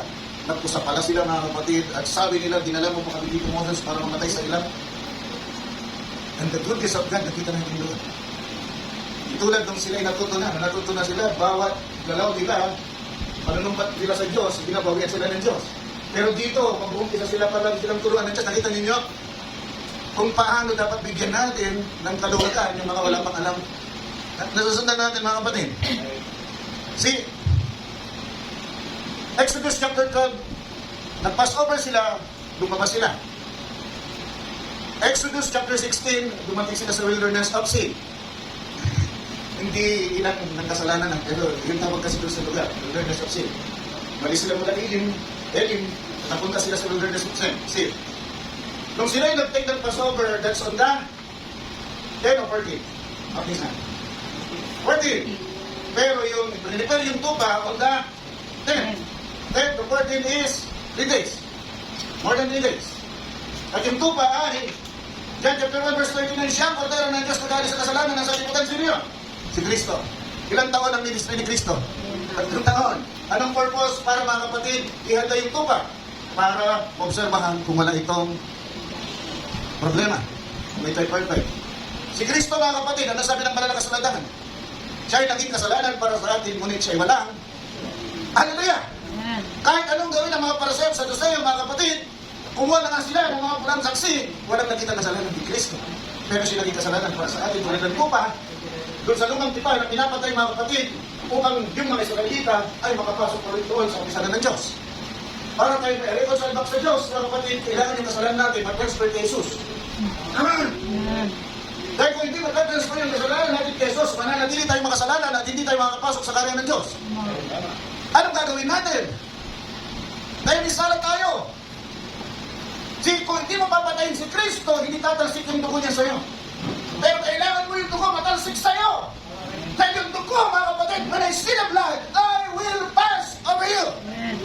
Nagpusa pala sila, mga kapatid. At sabi nila, dinala mo pa kami dito, Moses, para mamatay sa ilang. And the goodness of God, nakita natin doon. Tulad nung sila'y natuto na sila, bawat galaw nila, manunumpat nila sa Diyos, binabawian sila ng Diyos. Pero dito, pag-uumpisa sila pala silang turuan ng Diyos, nakita ninyo kung paano dapat bigyan natin ng kaluwagan yung mga wala pang alam. Nasusundan natin, mga kapatid. See, Exodus chapter 12, nag-Passover sila, lumabas sila. Exodus chapter 16, dumating sila sa wilderness of sin. Hindi ilang ng kasalanan ng pero yung tawag kasi doon sa lugar, wilderness of sin. Mali sila mula Elim, napunta sila sa wilderness of sin. Nung sila yung nag-take ng Passover, that's on the 10 or 14. Okay na. 14. Pero yung prepare yung tupa on the 10. 10 to 14 is 3 days. More than 3 days. At yung tupa ay John chapter 1 verse 29, siyang kordero ng Diyos na galing sa kasalanan ng sanlibutan. Sino yun? Si Kristo. Ilang taon ang ministry ni Kristo? 3 taon. Anong purpose? Para mga kapatid, ihanda yung tupa. Para obserbahan kung wala itong problema. May tayo perfect. Si Kristo mga kapatid, ano sabi ng banal na kasulatan? Siya ay naging kasalanan para sa atin, ngunit siya ay walang. Hallelujah! Kahit anong gawin ng mga parasayop sa Diyos mga kapatid, kumuha na nga sila ng mga pulang saksi, walang nakita kasalanan ni Kristo. Pero siya naging kasalanan para sa atin, tulad ng tupa, doon sa lumang tipa na pinapatay mga kapatid, upang yung mga Israelita ay makapasok ulit doon sa kapisanan ng Diyos. Para tayo may reconcile back sa Diyos, mga kapatid, kailangan yung kasalanan natin mag-transfer kay Jesus. Amen! Dahil kung hindi mag-transfer yung kasalanan natin kay Jesus, mananatili tayong makasalanan at hindi tayo makapasok sa karya ng Diyos. Anong gagawin natin? Dahil isala tayo. Kung hindi mo papatayin si Kristo, hindi tatalsik yung dugo niya sa'yo. Pero kailangan mo yung dugo matalsik sa'yo. Dahil yung dugo, mga kapatid, when I see the blood, I will pass over you. Amen.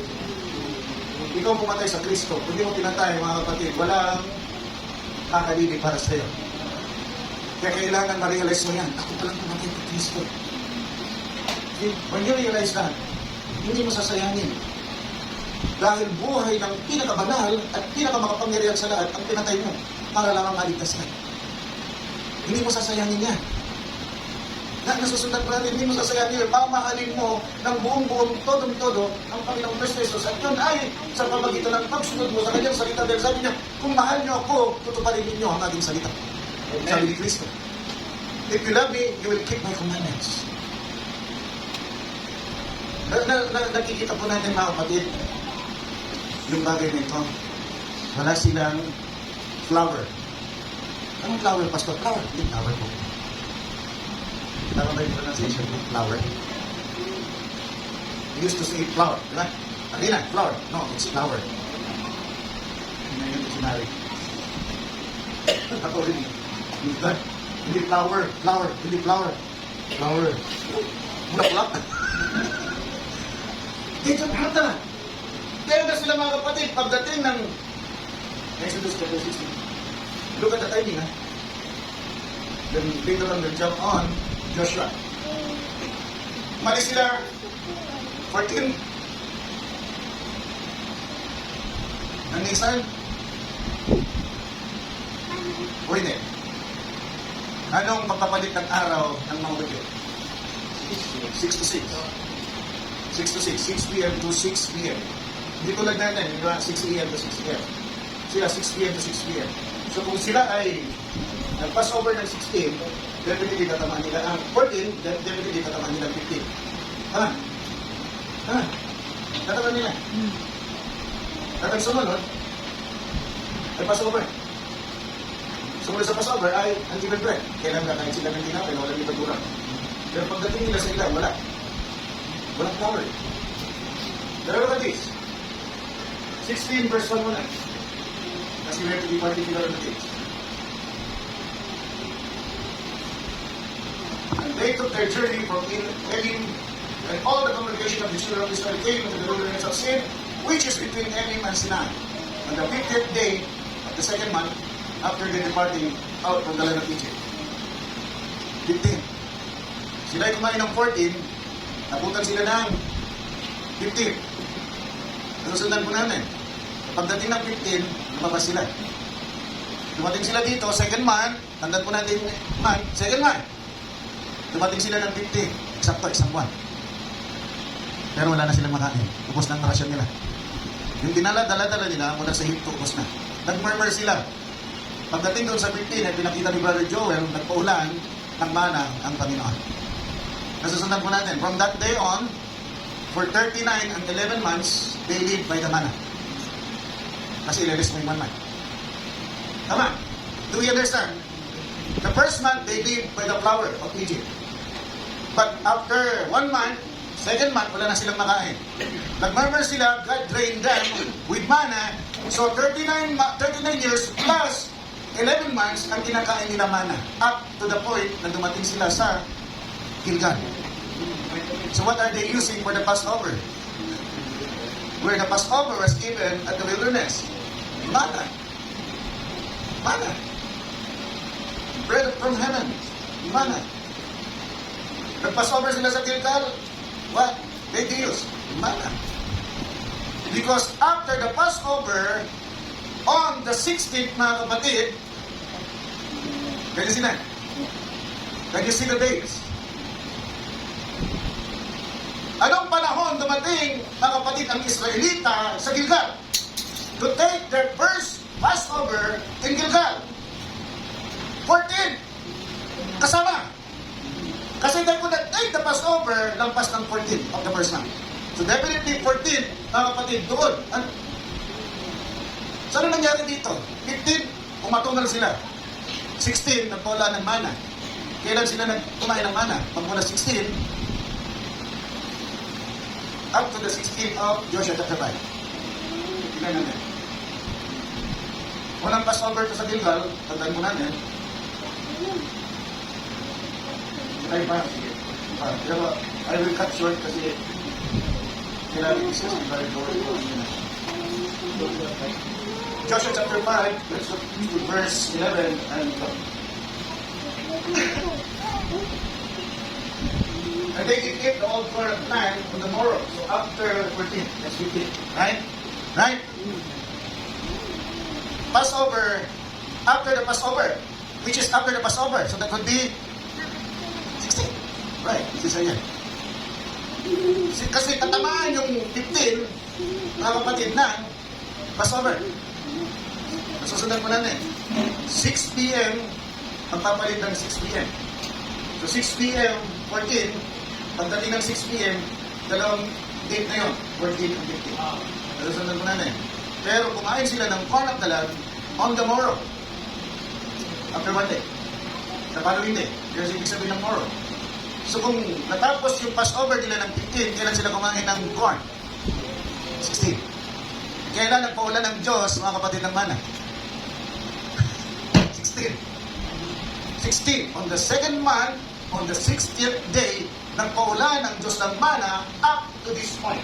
Ikaw pumatay sa Kristo. Kung hindi mo pinatay, mga kapatid, walang kakalili para sa'yo. Kaya kailangan ma-realize mo yan. Ako palang pumatay kay Kristo. When you realize that, hindi mo sasayangin. Dahil buhay ng pinakabanal at pinakamakapangyarihan sa lahat ang pinatay mo para lamang maligtas ka. Hindi mo sasayangin yan. Nasusundan ko natin, hindi mo sasayangin yan. Mamahalin mo ng buong-buong todong-todo ang Panginoong Kristo Jesus. At yun ay sa pamagitan ng pagsunod mo sa kanyang salita. Dahil sabi niya, kung mahal niyo ako, tutuparin ninyo ang aking salita. Sabi ni Kristo. If you love me, you will keep my commandments. Nakikita po natin mga kapatid, yung bagay na ito, wala silang flower. Anong flower, Pastor? Flower. Hindi, flower po. Tama ba yung pronunciation po? Flower. We used to say flower, di ba? Alina, flower. No, it's flower. Hindi na yung dictionary. Ako rin. Hindi flower, flower, hindi flower. Flower. Bulak-bulak. Dito nata. Kaya na sila mga kapatid, pagdating ng Exodus chapter 16. Look at the timing, ha? Then later on, they'll jump on Joshua. Mali sila 14. Ang exile? O hindi? Anong pagpapalit ng araw ng mga bagyo? 6 to 6. 6 to 6. 6 p.m. to 6 p.m. Hindi tulad natin, di ba? 6 a.m. to 6 p.m. Sila 6 p.m. to 6 p.m. So kung sila ay nag-pass over ng 16, definitely tatamaan nila ang 14, definitely tatamaan nila ang 15. Ha? Tatamaan nila. At ang sumunod, ay pass over. Sumunod sa pass over ay unleavened bread. Kailan kakain sila ng tinapay na walang libadura. Pero pagdating nila sa ilan, wala. Walang flour. Pero look at this. 16 verse 1 muna. Kasi we have to be particular on the dates. And they took their journey from Elim, and all the congregation of the children of Israel came into the wilderness of Sin, which is between Elim and Sinai, on the 50th day of the second month after their departing out from the land of Egypt. 15. Sila ay kumain ng 14, nabutan sila ng 15. Nasundan po namin. Pagdating ng 15, lumabas sila. Dumating sila dito, second month, tandaan po natin month, second month. Dumating sila ng 15, eksakto, isang buwan. Pero wala na silang makain. Ubos na ang rasyon nila. Yung dinala-dala nila mula sa Egypt, ubos na. Nag-murmur sila. Pagdating doon sa 15, ay pinakita ni Brother Joel, nagpaulan ng mana ang Panginoon. Nasusundan po natin. From that day on, for 39 and 11 months, they lived by the manna. Kasi ililis mo yung manna. Tama. Do we understand? The first month, they live by the flour of Egypt. But after 1 month, second month, wala na silang makain. Nag-murmur sila, God drained them with manna. So 39 years plus 11 months ang kinakain nila manna. Up to the point na dumating sila sa Gilgal. So what are they using for the Passover? Where the Passover was given at the wilderness. Manna. Manna. Bread from heaven. Manna. Nag-Passover sila sa Gilgal. What? They use manna. Because after the Passover, on the 16th, mga kapatid, can you see that? Can you see the days? Anong panahon dumating, mga kapatid, ang Israelita sa Gilgal to take their first Passover in Gilgal? 14. Kasama. Kasi they could not take the Passover lampas ng 14 of the first month. So definitely 14, mga kapatid, doon. So ano nangyari dito? 15, umatungal sila. 16, nagpawala ng mana. Kailan sila kumain ng mana? Pagmula 16, up to the 16th of Joshua chapter 5. Tingnan natin. Unang Passover to sa Gilgal, tandaan mo natin. Ay, pa, sige. Pero, I will cut short kasi kailangan i-discuss yung very short. Joshua chapter 5, let's look to verse 11 and 12. And they did eat the old corn of land on the morrow. So after 14, that's 15. Right? Right? Passover, after the Passover, which is after the Passover. So that would be 16. Right, this is yan. Kasi tatamaan yung 15, mga kapatid na, Passover. Nasusundan mo na eh. 6 p.m., ang papalit ng 6 p.m. So 6 p.m., 14, pagdating ng 6 p.m., dalawang date na yun, 14 and 15. Nasusundan mo na eh. Pero kumain sila ng corn of the land on the morrow. After one day. Sa following day. Kasi ibig sabihin ng morrow. So kung natapos yung Passover nila ng 15, kailan sila kumain ng corn? 16. Kailan nagpaulan ng Diyos, mga kapatid ng mana? 16. 16. On the second month, on the 60th day, nagpaulan ng Diyos ng mana up to this point.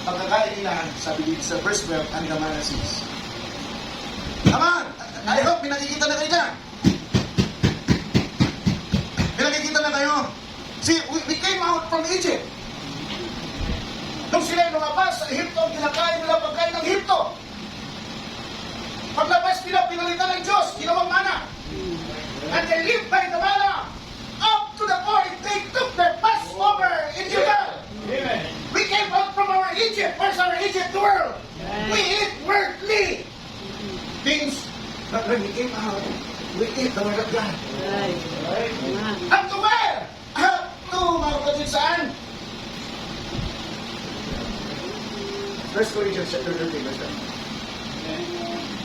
Pagkakain nila, sabi dito sa verse 12, and the manna ceased. Come on! I hope pinakikita na kayo dyan. Pinakikita na kayo. See, we came out from Egypt. Nung sila lumabas sa Egypto, kinakain nila pagkain ng Egypto. Paglabas nila, pinalitan ng Diyos, ginawang mana. And they lived by the manna. Up to the point, they took their Passover in Gilgal. Amen. We came out from our Egypt. Where's our Egypt world? We eat worldly things. But when we came out, we eat the word of God. Up to where? Up to, mga kapatid, saan? 1 Corinthians chapter 13, verse 1.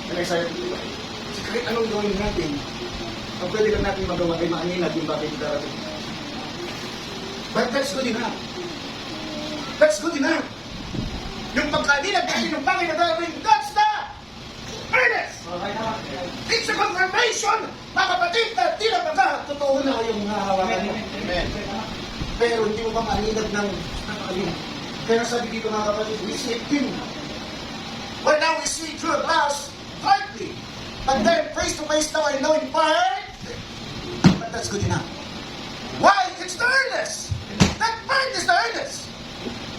I'm excited to do it. Kasi kahit anong gawin natin, ang pwede lang natin magawa ay maaninag yung bakit darating. But that's good enough. That's good enough. Yung pagkaninag natin yung bakit darating, that's the earnest. It's a confirmation, mga kapatid, na tila baga, totoo na yung hahawakan mo. Amen. Pero hindi mo ba maaninag ng napakalinag? Kaya sabi dito, mga kapatid, we see it dim. Well, now we see through a glass brightly. But then, face to face now, I know in part. But that's good enough. Why? It's the earnest. That part is the earnest.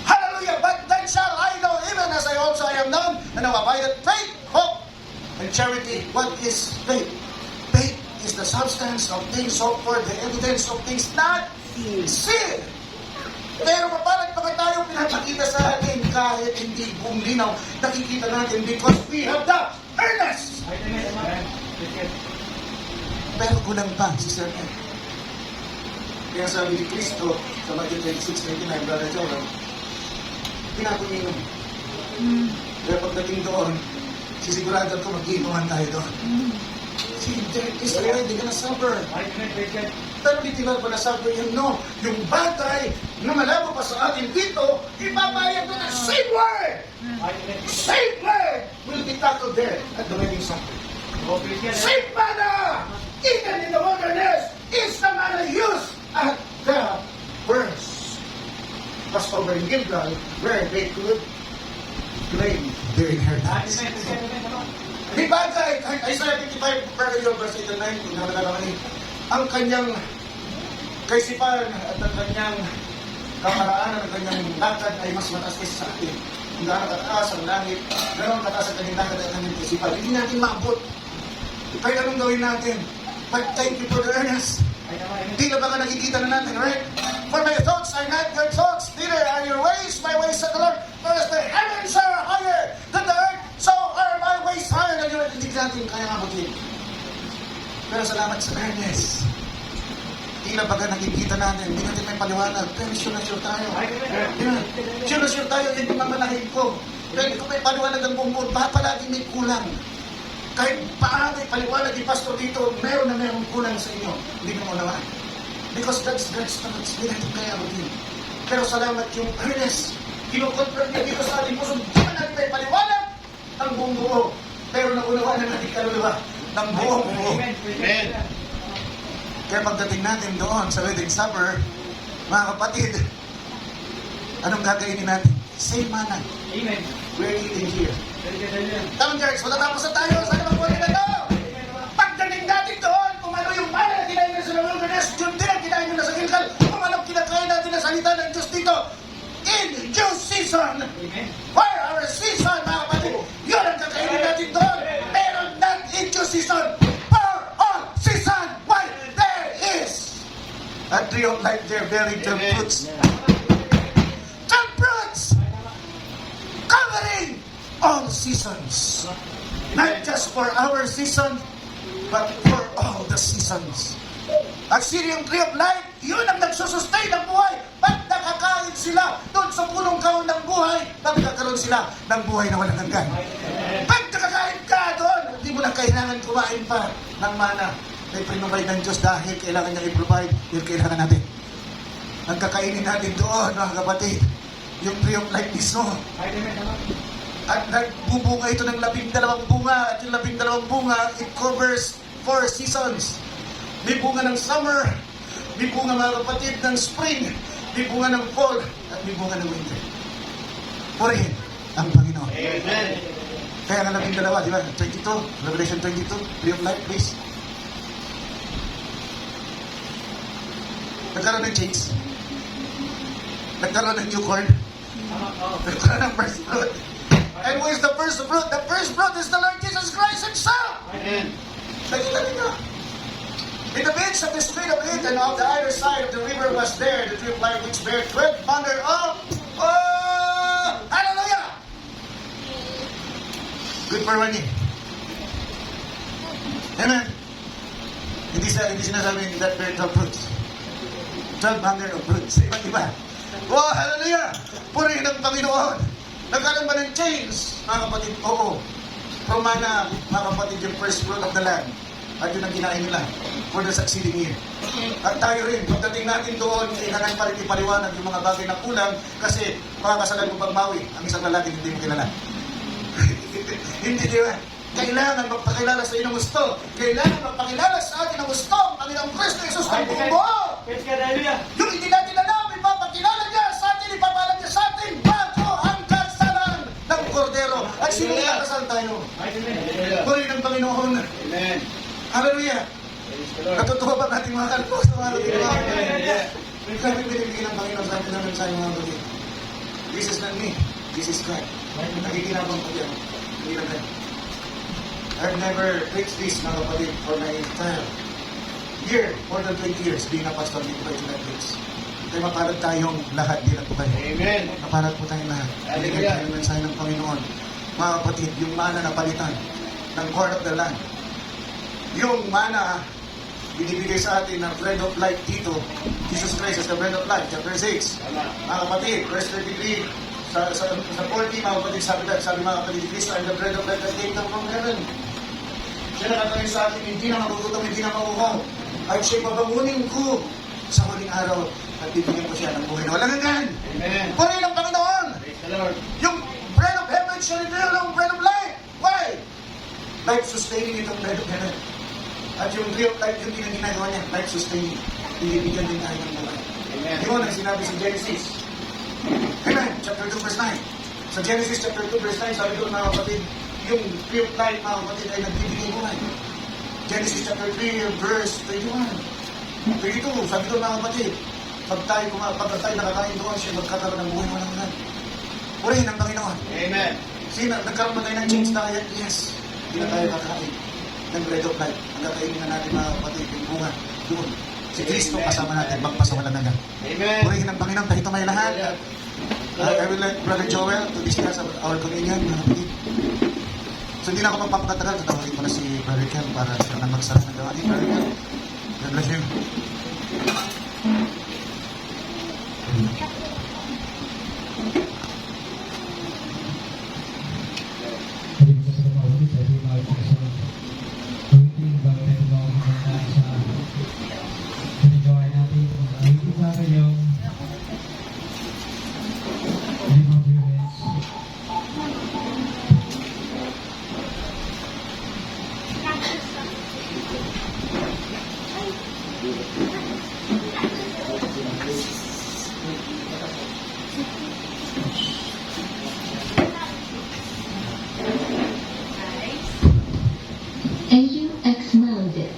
Hallelujah. But then shall I know, even as I also am known, and now abideth faith, hope, and charity. What is faith? Faith is the substance of things hoped for, the evidence of things not seen. Pero papalag pa tayo pinapakita sa atin kahit hindi buong linaw, nakikita natin because we have the earnest. Pero kulang pa si Sir Ed. Kaya sabi ni Cristo sa Matthew 26:29, Brother Joel, pinakuminom. Kaya pagdating doon, sisigurado ko mag-inuman tayo doon. kapatid, there is already gonna suffer. Pero di tingnan ko na sabi yun, no. Yung bagay na malabo pa sa atin dito, ipabayad na ng same word! Same word will be tackled there at the wedding supper. Same manna, even in the wilderness, is the manna used at the first Passover in Gilgal, where they could claim their inheritance. Di bagay, Isaiah 55, verse 8 and 9, kung nakakalaman ang kanyang kaisipan at ang kanyang kaparaanan, ang kanyang lakad ay mas mataas kaysa sa atin. Kung gaano kataas ang langit, ganoon kataas ang kanyang lakad at ang kanyang kaisipan. Hindi natin maabot. Kahit anong gawin natin. But thank you for the earnest. Di na ba ka nakikita na natin, right? For my thoughts are not your thoughts, neither are your ways my ways, said the Lord. For as the heavens are higher than the earth, so are my ways higher than your earth. Hindi natin kaya abutin. Pero salamat sa earnest. Di na ba ka nakikita natin, hindi natin may paliwanag, pero sure na sure tayo. Yeah. Sure na sure tayo, hindi mamanahin ko. Pero kung may paliwanag ang buong buod, baka palagi may kulang. Kahit paano may paliwanag ni Pastor dito, meron na merong kulang sa inyo. Hindi mo unawaan. Because that's God's thoughts. Hindi natin kaya abutin. Pero salamat yung earnest. Kinukonfirm niya dito sa ating puso. Di man natin may paliwanag ang buong buo. Pero naunawaan na natin kaluluwa ng buong buo. Amen. Kaya pagdating natin doon sa wedding supper, mga kapatid, anong gagawin natin? Same manna. Amen. We're eating here. Tamang church, matatapos na tayo. Sana magpunin na ito. Pagdating natin doon, kung ano yung mana na kinain na sa wilderness, yun din ang kinain na sa Gilgal. Kung anong kinakain natin na salita ng Diyos dito, in due season, for our season, mga kapatid, yun ang kakainin natin doon. Pero not in due season, for all season, why there is a tree of life there bearing 12 fruits. 12 fruits! Covering all seasons. Not just for our season, but for all the seasons. Ang siriyong tree of life, yun ang nagsusustain ng buhay. Pag nakakain sila doon sa punong kahon ng buhay, magkakaroon sila ng buhay na walang hanggan. Pag nakakain ka doon, hindi mo na kailangan kumain pa ng mana. May pinrovide ng Diyos dahil kailangan niya i-provide, yun kailangan natin. Ang kakainin natin doon, mga kapatid, yung tree of life mismo. At nagbubunga ito ng 12 bunga. At yung 12 bunga, it covers 4 seasons. May bunga ng summer, may bunga, mga kapatid, ng spring, may bunga ng fall, at may bunga ng winter. Purihin ang Panginoon. Amen. Kaya nga 12, di ba? 22, Revelation 22, tree of life, please. Nagkaroon ng change. Nagkaroon ng new corn. Nagkaroon ng first fruit. And who is the first fruit? The first fruit is the Lord Jesus Christ Himself. Amen. Nakita niyo. In the midst of the street of it and on the other side of the river was there the tree of life which bare 12 manner of hallelujah! Good for one year. Amen. Hindi sinasabing that bare 12 fruits. 12 manner of fruits. Iba-iba. Oh, hallelujah! Purihin ang Panginoon. Nagkaroon ba ng change, mga kapatid? Oo. From mana, mga kapatid, yung first fruit of the land. At yun ang kinain nila for the succeeding year. At tayo rin, pagdating natin doon, kailangan pa rin ipaliwanag yung mga bagay na kulang kasi makakasalan mo pagmawi ang isang lalaki hindi mo kilala. Hindi, di ba? Kailangan magpakilala sa inyo gusto. Kailangan magpakilala sa atin ang gusto. Ang Panginoong Kristo Jesus ng buong buo. Yung hindi natin alam, ipapakilala niya sa atin, ipapalam niya sa atin bago ang kasalan ng kordero. At sino nakasal tayo? Purihin ng Panginoon. Amen. Hallelujah! Natutuwa ba nating mga kalpos na mga kapatid? May kami binibigyan ng Panginoon sa atin ng mensahe mga kapatid. This is not me. This is God. Nakikinabang ko yan. Hindi na God. I've never preached this mga kapatid for my entire year, more than 20 years, being a pastor dito by Netflix. Kaya mapalad tayong lahat, di lang po kayo. Amen. Mapalad po tayong lahat. Binigyan tayo ng mensahe ng Panginoon. Mga kapatid, yung mana na palitan ng corn of the land. Yung mana, binibigay sa atin ng bread of life dito. Jesus Christ is the bread of life, chapter 6. Mga kapatid, verse 33, sa 40, mga kapatid, sabi mga kapatid, Christ are the bread of life that came down from heaven. Siya nakatayo sa akin, hindi na magugutom, hindi na mauuhaw. At siya'y babangunin ko sa huling araw at bibigyan ko siya ng buhay na walang hanggan. Amen. Puri ng Panginoon! Praise the Lord. Yung bread of heaven shall reveal ang bread of life. Why? Life-sustaining itong bread of heaven. At yung tree of life, yung ginagawa niya, life-sustaining. Binibigyan din tayo ng buhay. Amen. Yun ang sinabi sa Genesis. Amen. Chapter 2, verse 9. Sa Genesis chapter 2, verse 9, sabi doon mga kapatid, yung tree of life, mga kapatid, ay nagbibigay buhay. Genesis chapter 3, verse 21. 22, sabi doon mga kapatid, pag tayo nakakain doon, siya magkakaroon ng buhay walang hanggan. Purihin ang Panginoon. Amen. Nagkaroon ba tayo ng change diet? Yes. Hindi na tayo kakain ng bread of life. Ang kakainin na natin mga kapatid, yung bunga doon. Si Kristo kasama natin, magpasawalan na lang. Amen. Purihin ang Panginoon, kahit may lahat. I will let Brother Joel to discuss our communion, mga kapatid. So hindi na ako magpapakatagal, tatawagin ko na si Brother Ken para siya na magsara ng gawain. Brother Ken, God bless you. Hindi ko sa pamawagin sa ibang mga kasunod. Tuwitin bago tayo tumawag natin sa pinagawain natin. Tuwitin sa akin yung 5 minutes. AUX mode.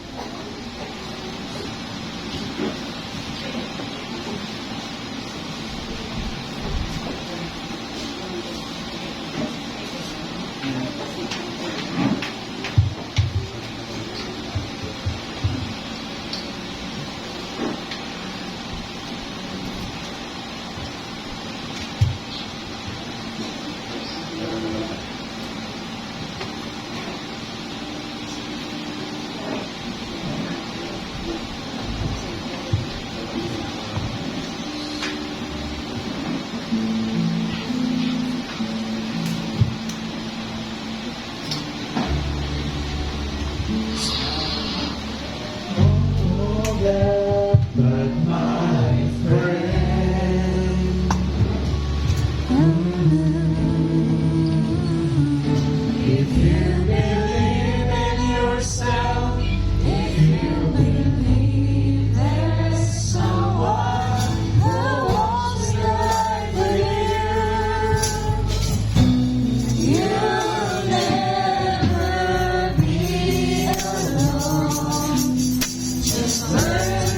But my friend, if you believe in yourself, if you believe there's someone who wants the life for you, you'll never be alone. Just learn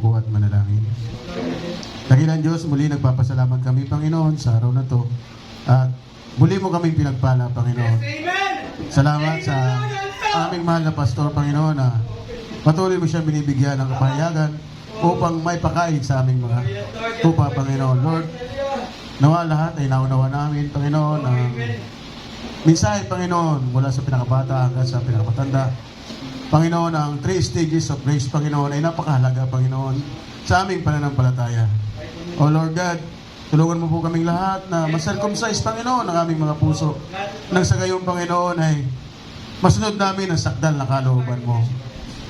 Sumuko at manalangin. Dakilang Diyos, muli nagpapasalamat kami, Panginoon, sa araw na to. At muli mo kami pinagpala, Panginoon. Salamat sa aming mahal na pastor, Panginoon, na patuloy mo siya binibigyan ng kapahayagan upang may pakain sa aming mga tupa, Panginoon. Lord, nawa lahat ay naunawa namin, Panginoon, ang mensahe, Panginoon, mula sa pinakabata hanggang sa pinakapatanda. Panginoon, ang 3 stages of grace, Panginoon, ay napakahalaga, Panginoon, sa aming pananampalataya. O Lord God, tulungan mo po kaming lahat na ma-circumcise, Panginoon, ang aming mga puso. Nang sa gayon, Panginoon, ay masunod namin ang sakdal na kalooban mo.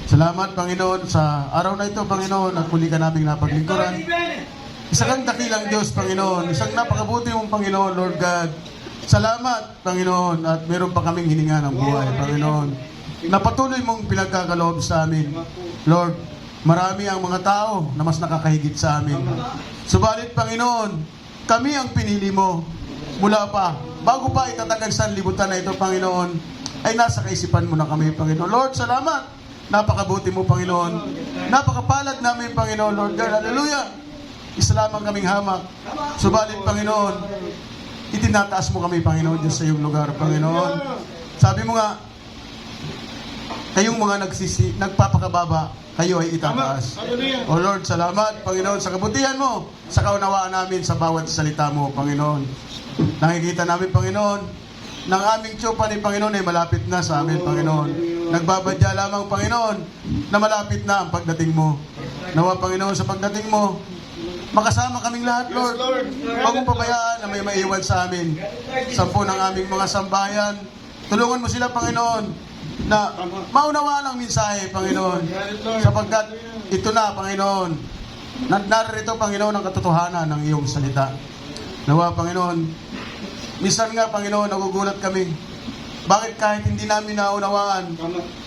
Salamat, Panginoon, sa araw na ito, Panginoon, at muli ka naming napaglingkuran. Isang kang dakilang Diyos, Panginoon. Isang napakabuti mong Panginoon, Lord God. Salamat, Panginoon, at meron pa kaming hininga ng buhay, Panginoon, na patuloy mong pinagkakaloob sa amin. Lord, marami ang mga tao na mas nakakahigit sa amin. Subalit, Panginoon, kami ang pinili mo mula pa. Bago pa itatag ang sanlibutan na ito, Panginoon, ay nasa kaisipan mo na kami, Panginoon. Lord, salamat. Napakabuti mo, Panginoon. Napakapalad namin, Panginoon, Lord God. Hallelujah. Isa lamang kaming hamak. Subalit, Panginoon, itinataas mo kami, Panginoon, Diyos sa iyong lugar, Panginoon. Sabi mo nga, kayong mga nagpapakababa, kayo ay itataas. O Lord, salamat, Panginoon, sa kabutihan mo, sa kaunawaan namin sa bawat salita mo, Panginoon. Nakikita namin, Panginoon, ng aming tsupa ni Panginoon ay malapit na sa amin, Panginoon. Nagbabadya lamang, Panginoon, na malapit na ang pagdating mo. Nawa, Panginoon, sa pagdating mo, makasama kaming lahat, Lord. Huwag mong pabayaan na may maiwan sa amin. 10 ng aming mga sambahayan. Tulungan mo sila, Panginoon, na maunawaan ang mensahe, Panginoon. Sapagkat ito na, Panginoon, narito, Panginoon, ang katotohanan ng iyong salita. Nawa, Panginoon, minsan nga, Panginoon, nagugulat kami. Bakit kahit hindi namin naunawaan,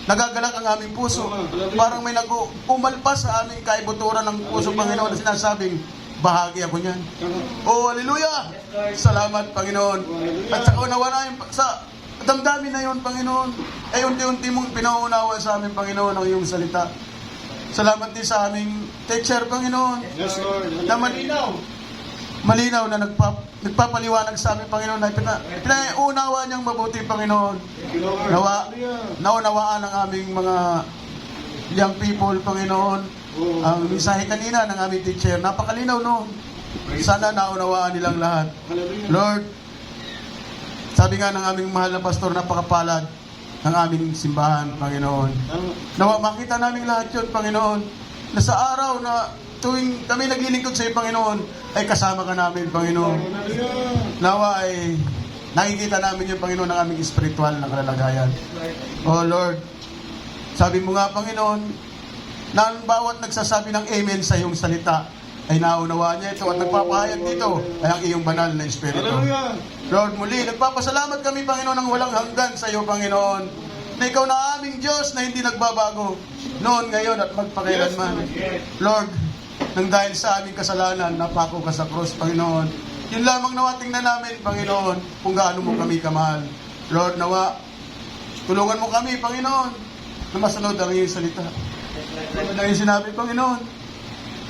nagagalak ang aming puso. Parang may umalpas sa aming kaibuturan ng puso, Panginoon, na sinasabing, bahagi ako niyan. Oh, hallelujah! Salamat, Panginoon. At sa kaunawaan namin, sa damdamin na yun, Panginoon, ay unti-unti mong pinaunawa sa amin, Panginoon, ang iyong salita. Salamat din sa aming teacher, Panginoon. Yes, Lord. Na malinaw na nagpapaliwanag sa amin, Panginoon, na pinaunawa niyang mabuti, Panginoon. Naunawaan ang aming mga young people, Panginoon. Ang mensahe kanina ng aming teacher, napakalinaw noon. Sana naunawaan nilang lahat. Lord, sabi nga ng aming mahal na pastor, napakapalad ng aming simbahan, Panginoon. Nawa makita namin lahat yun, Panginoon, na sa araw na tuwing kami naglilingkod sa iyo, Panginoon, ay kasama ka namin, Panginoon. Nawa ay nakikita namin yung, Panginoon, ng aming espiritual na kalalagayan. Oh Lord, sabi mo nga, Panginoon, na ang bawat nagsasabi ng amen sa iyong salita ay naunawaan niya ito at nagpapahayag dito ay ang iyong banal na espiritu. Lord, muli, nagpapasalamat kami, Panginoon, ng walang hanggan sa iyo, Panginoon, na ikaw na aming Diyos na hindi nagbabago noon, ngayon at magpakailanman. Lord, nang dahil sa aming kasalanan, napako ka sa krus, Panginoon. Yun lamang nawa tingnan namin, Panginoon, kung gaano mo kami kamahal. Lord, nawa, tulungan mo kami, Panginoon, na masunod ang iyong salita. Tulad ang iyong sinabi, Panginoon,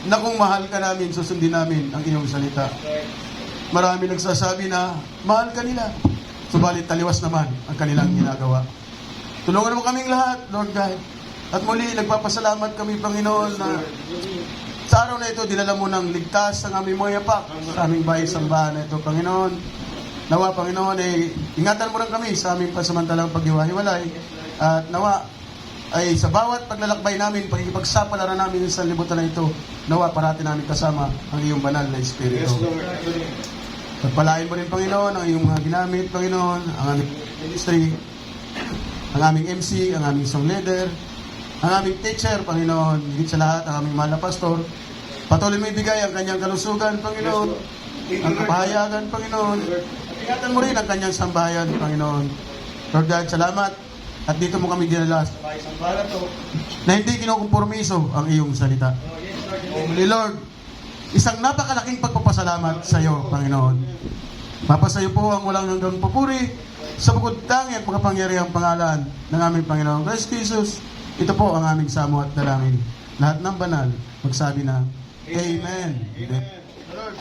na kung mahal ka namin, susundin namin ang iyong salita. Marami nagsasabi na mahal ka nila, subalit taliwas naman ang kanilang ginagawa. Tulungan mo kaming lahat, Lord God. At muli, nagpapasalamat kami, Panginoon, na sa araw na ito, dinala mo ng ligtas ang aming mga yapak sa aming bahay-sambahan na ito, Panginoon. Nawa, Panginoon, ingatan mo rin kami sa aming pansamantalang paghiwa-hiwalay. At nawa, ay sa bawat paglalakbay namin, pagkikipagsapalaran namin sa libutan na ito, nawa, parati namin kasama ang iyong banal na Espiritu. Yes, Lord. Pagpalain mo rin, Panginoon, ang iyong mga ginamit, Panginoon, ang aming ministry, ang aming MC, ang aming song leader, ang aming teacher, Panginoon, higit sa lahat, ang aming mahal na pastor. Patuloy mo ibigay ang kanyang kalusugan, Panginoon, ang kapahayagan, Panginoon. Ingatan mo rin ang kanyang sambahayan, Panginoon. Lord God, salamat. At dito mo kami dinala sa bahay-sambahan to, na hindi kinukompromiso ang iyong salita. Lord, isang napakalaking pagpapasalamat sa iyo, Panginoon. Mapasayo po ang walang hanggang papuri sa bukod tangi at makapangyarihang pangalan ng aming Panginoon Christ Jesus. Ito po ang aming samo at dalangin. lahat ng banal, magsabi na, Amen. Amen. Lord,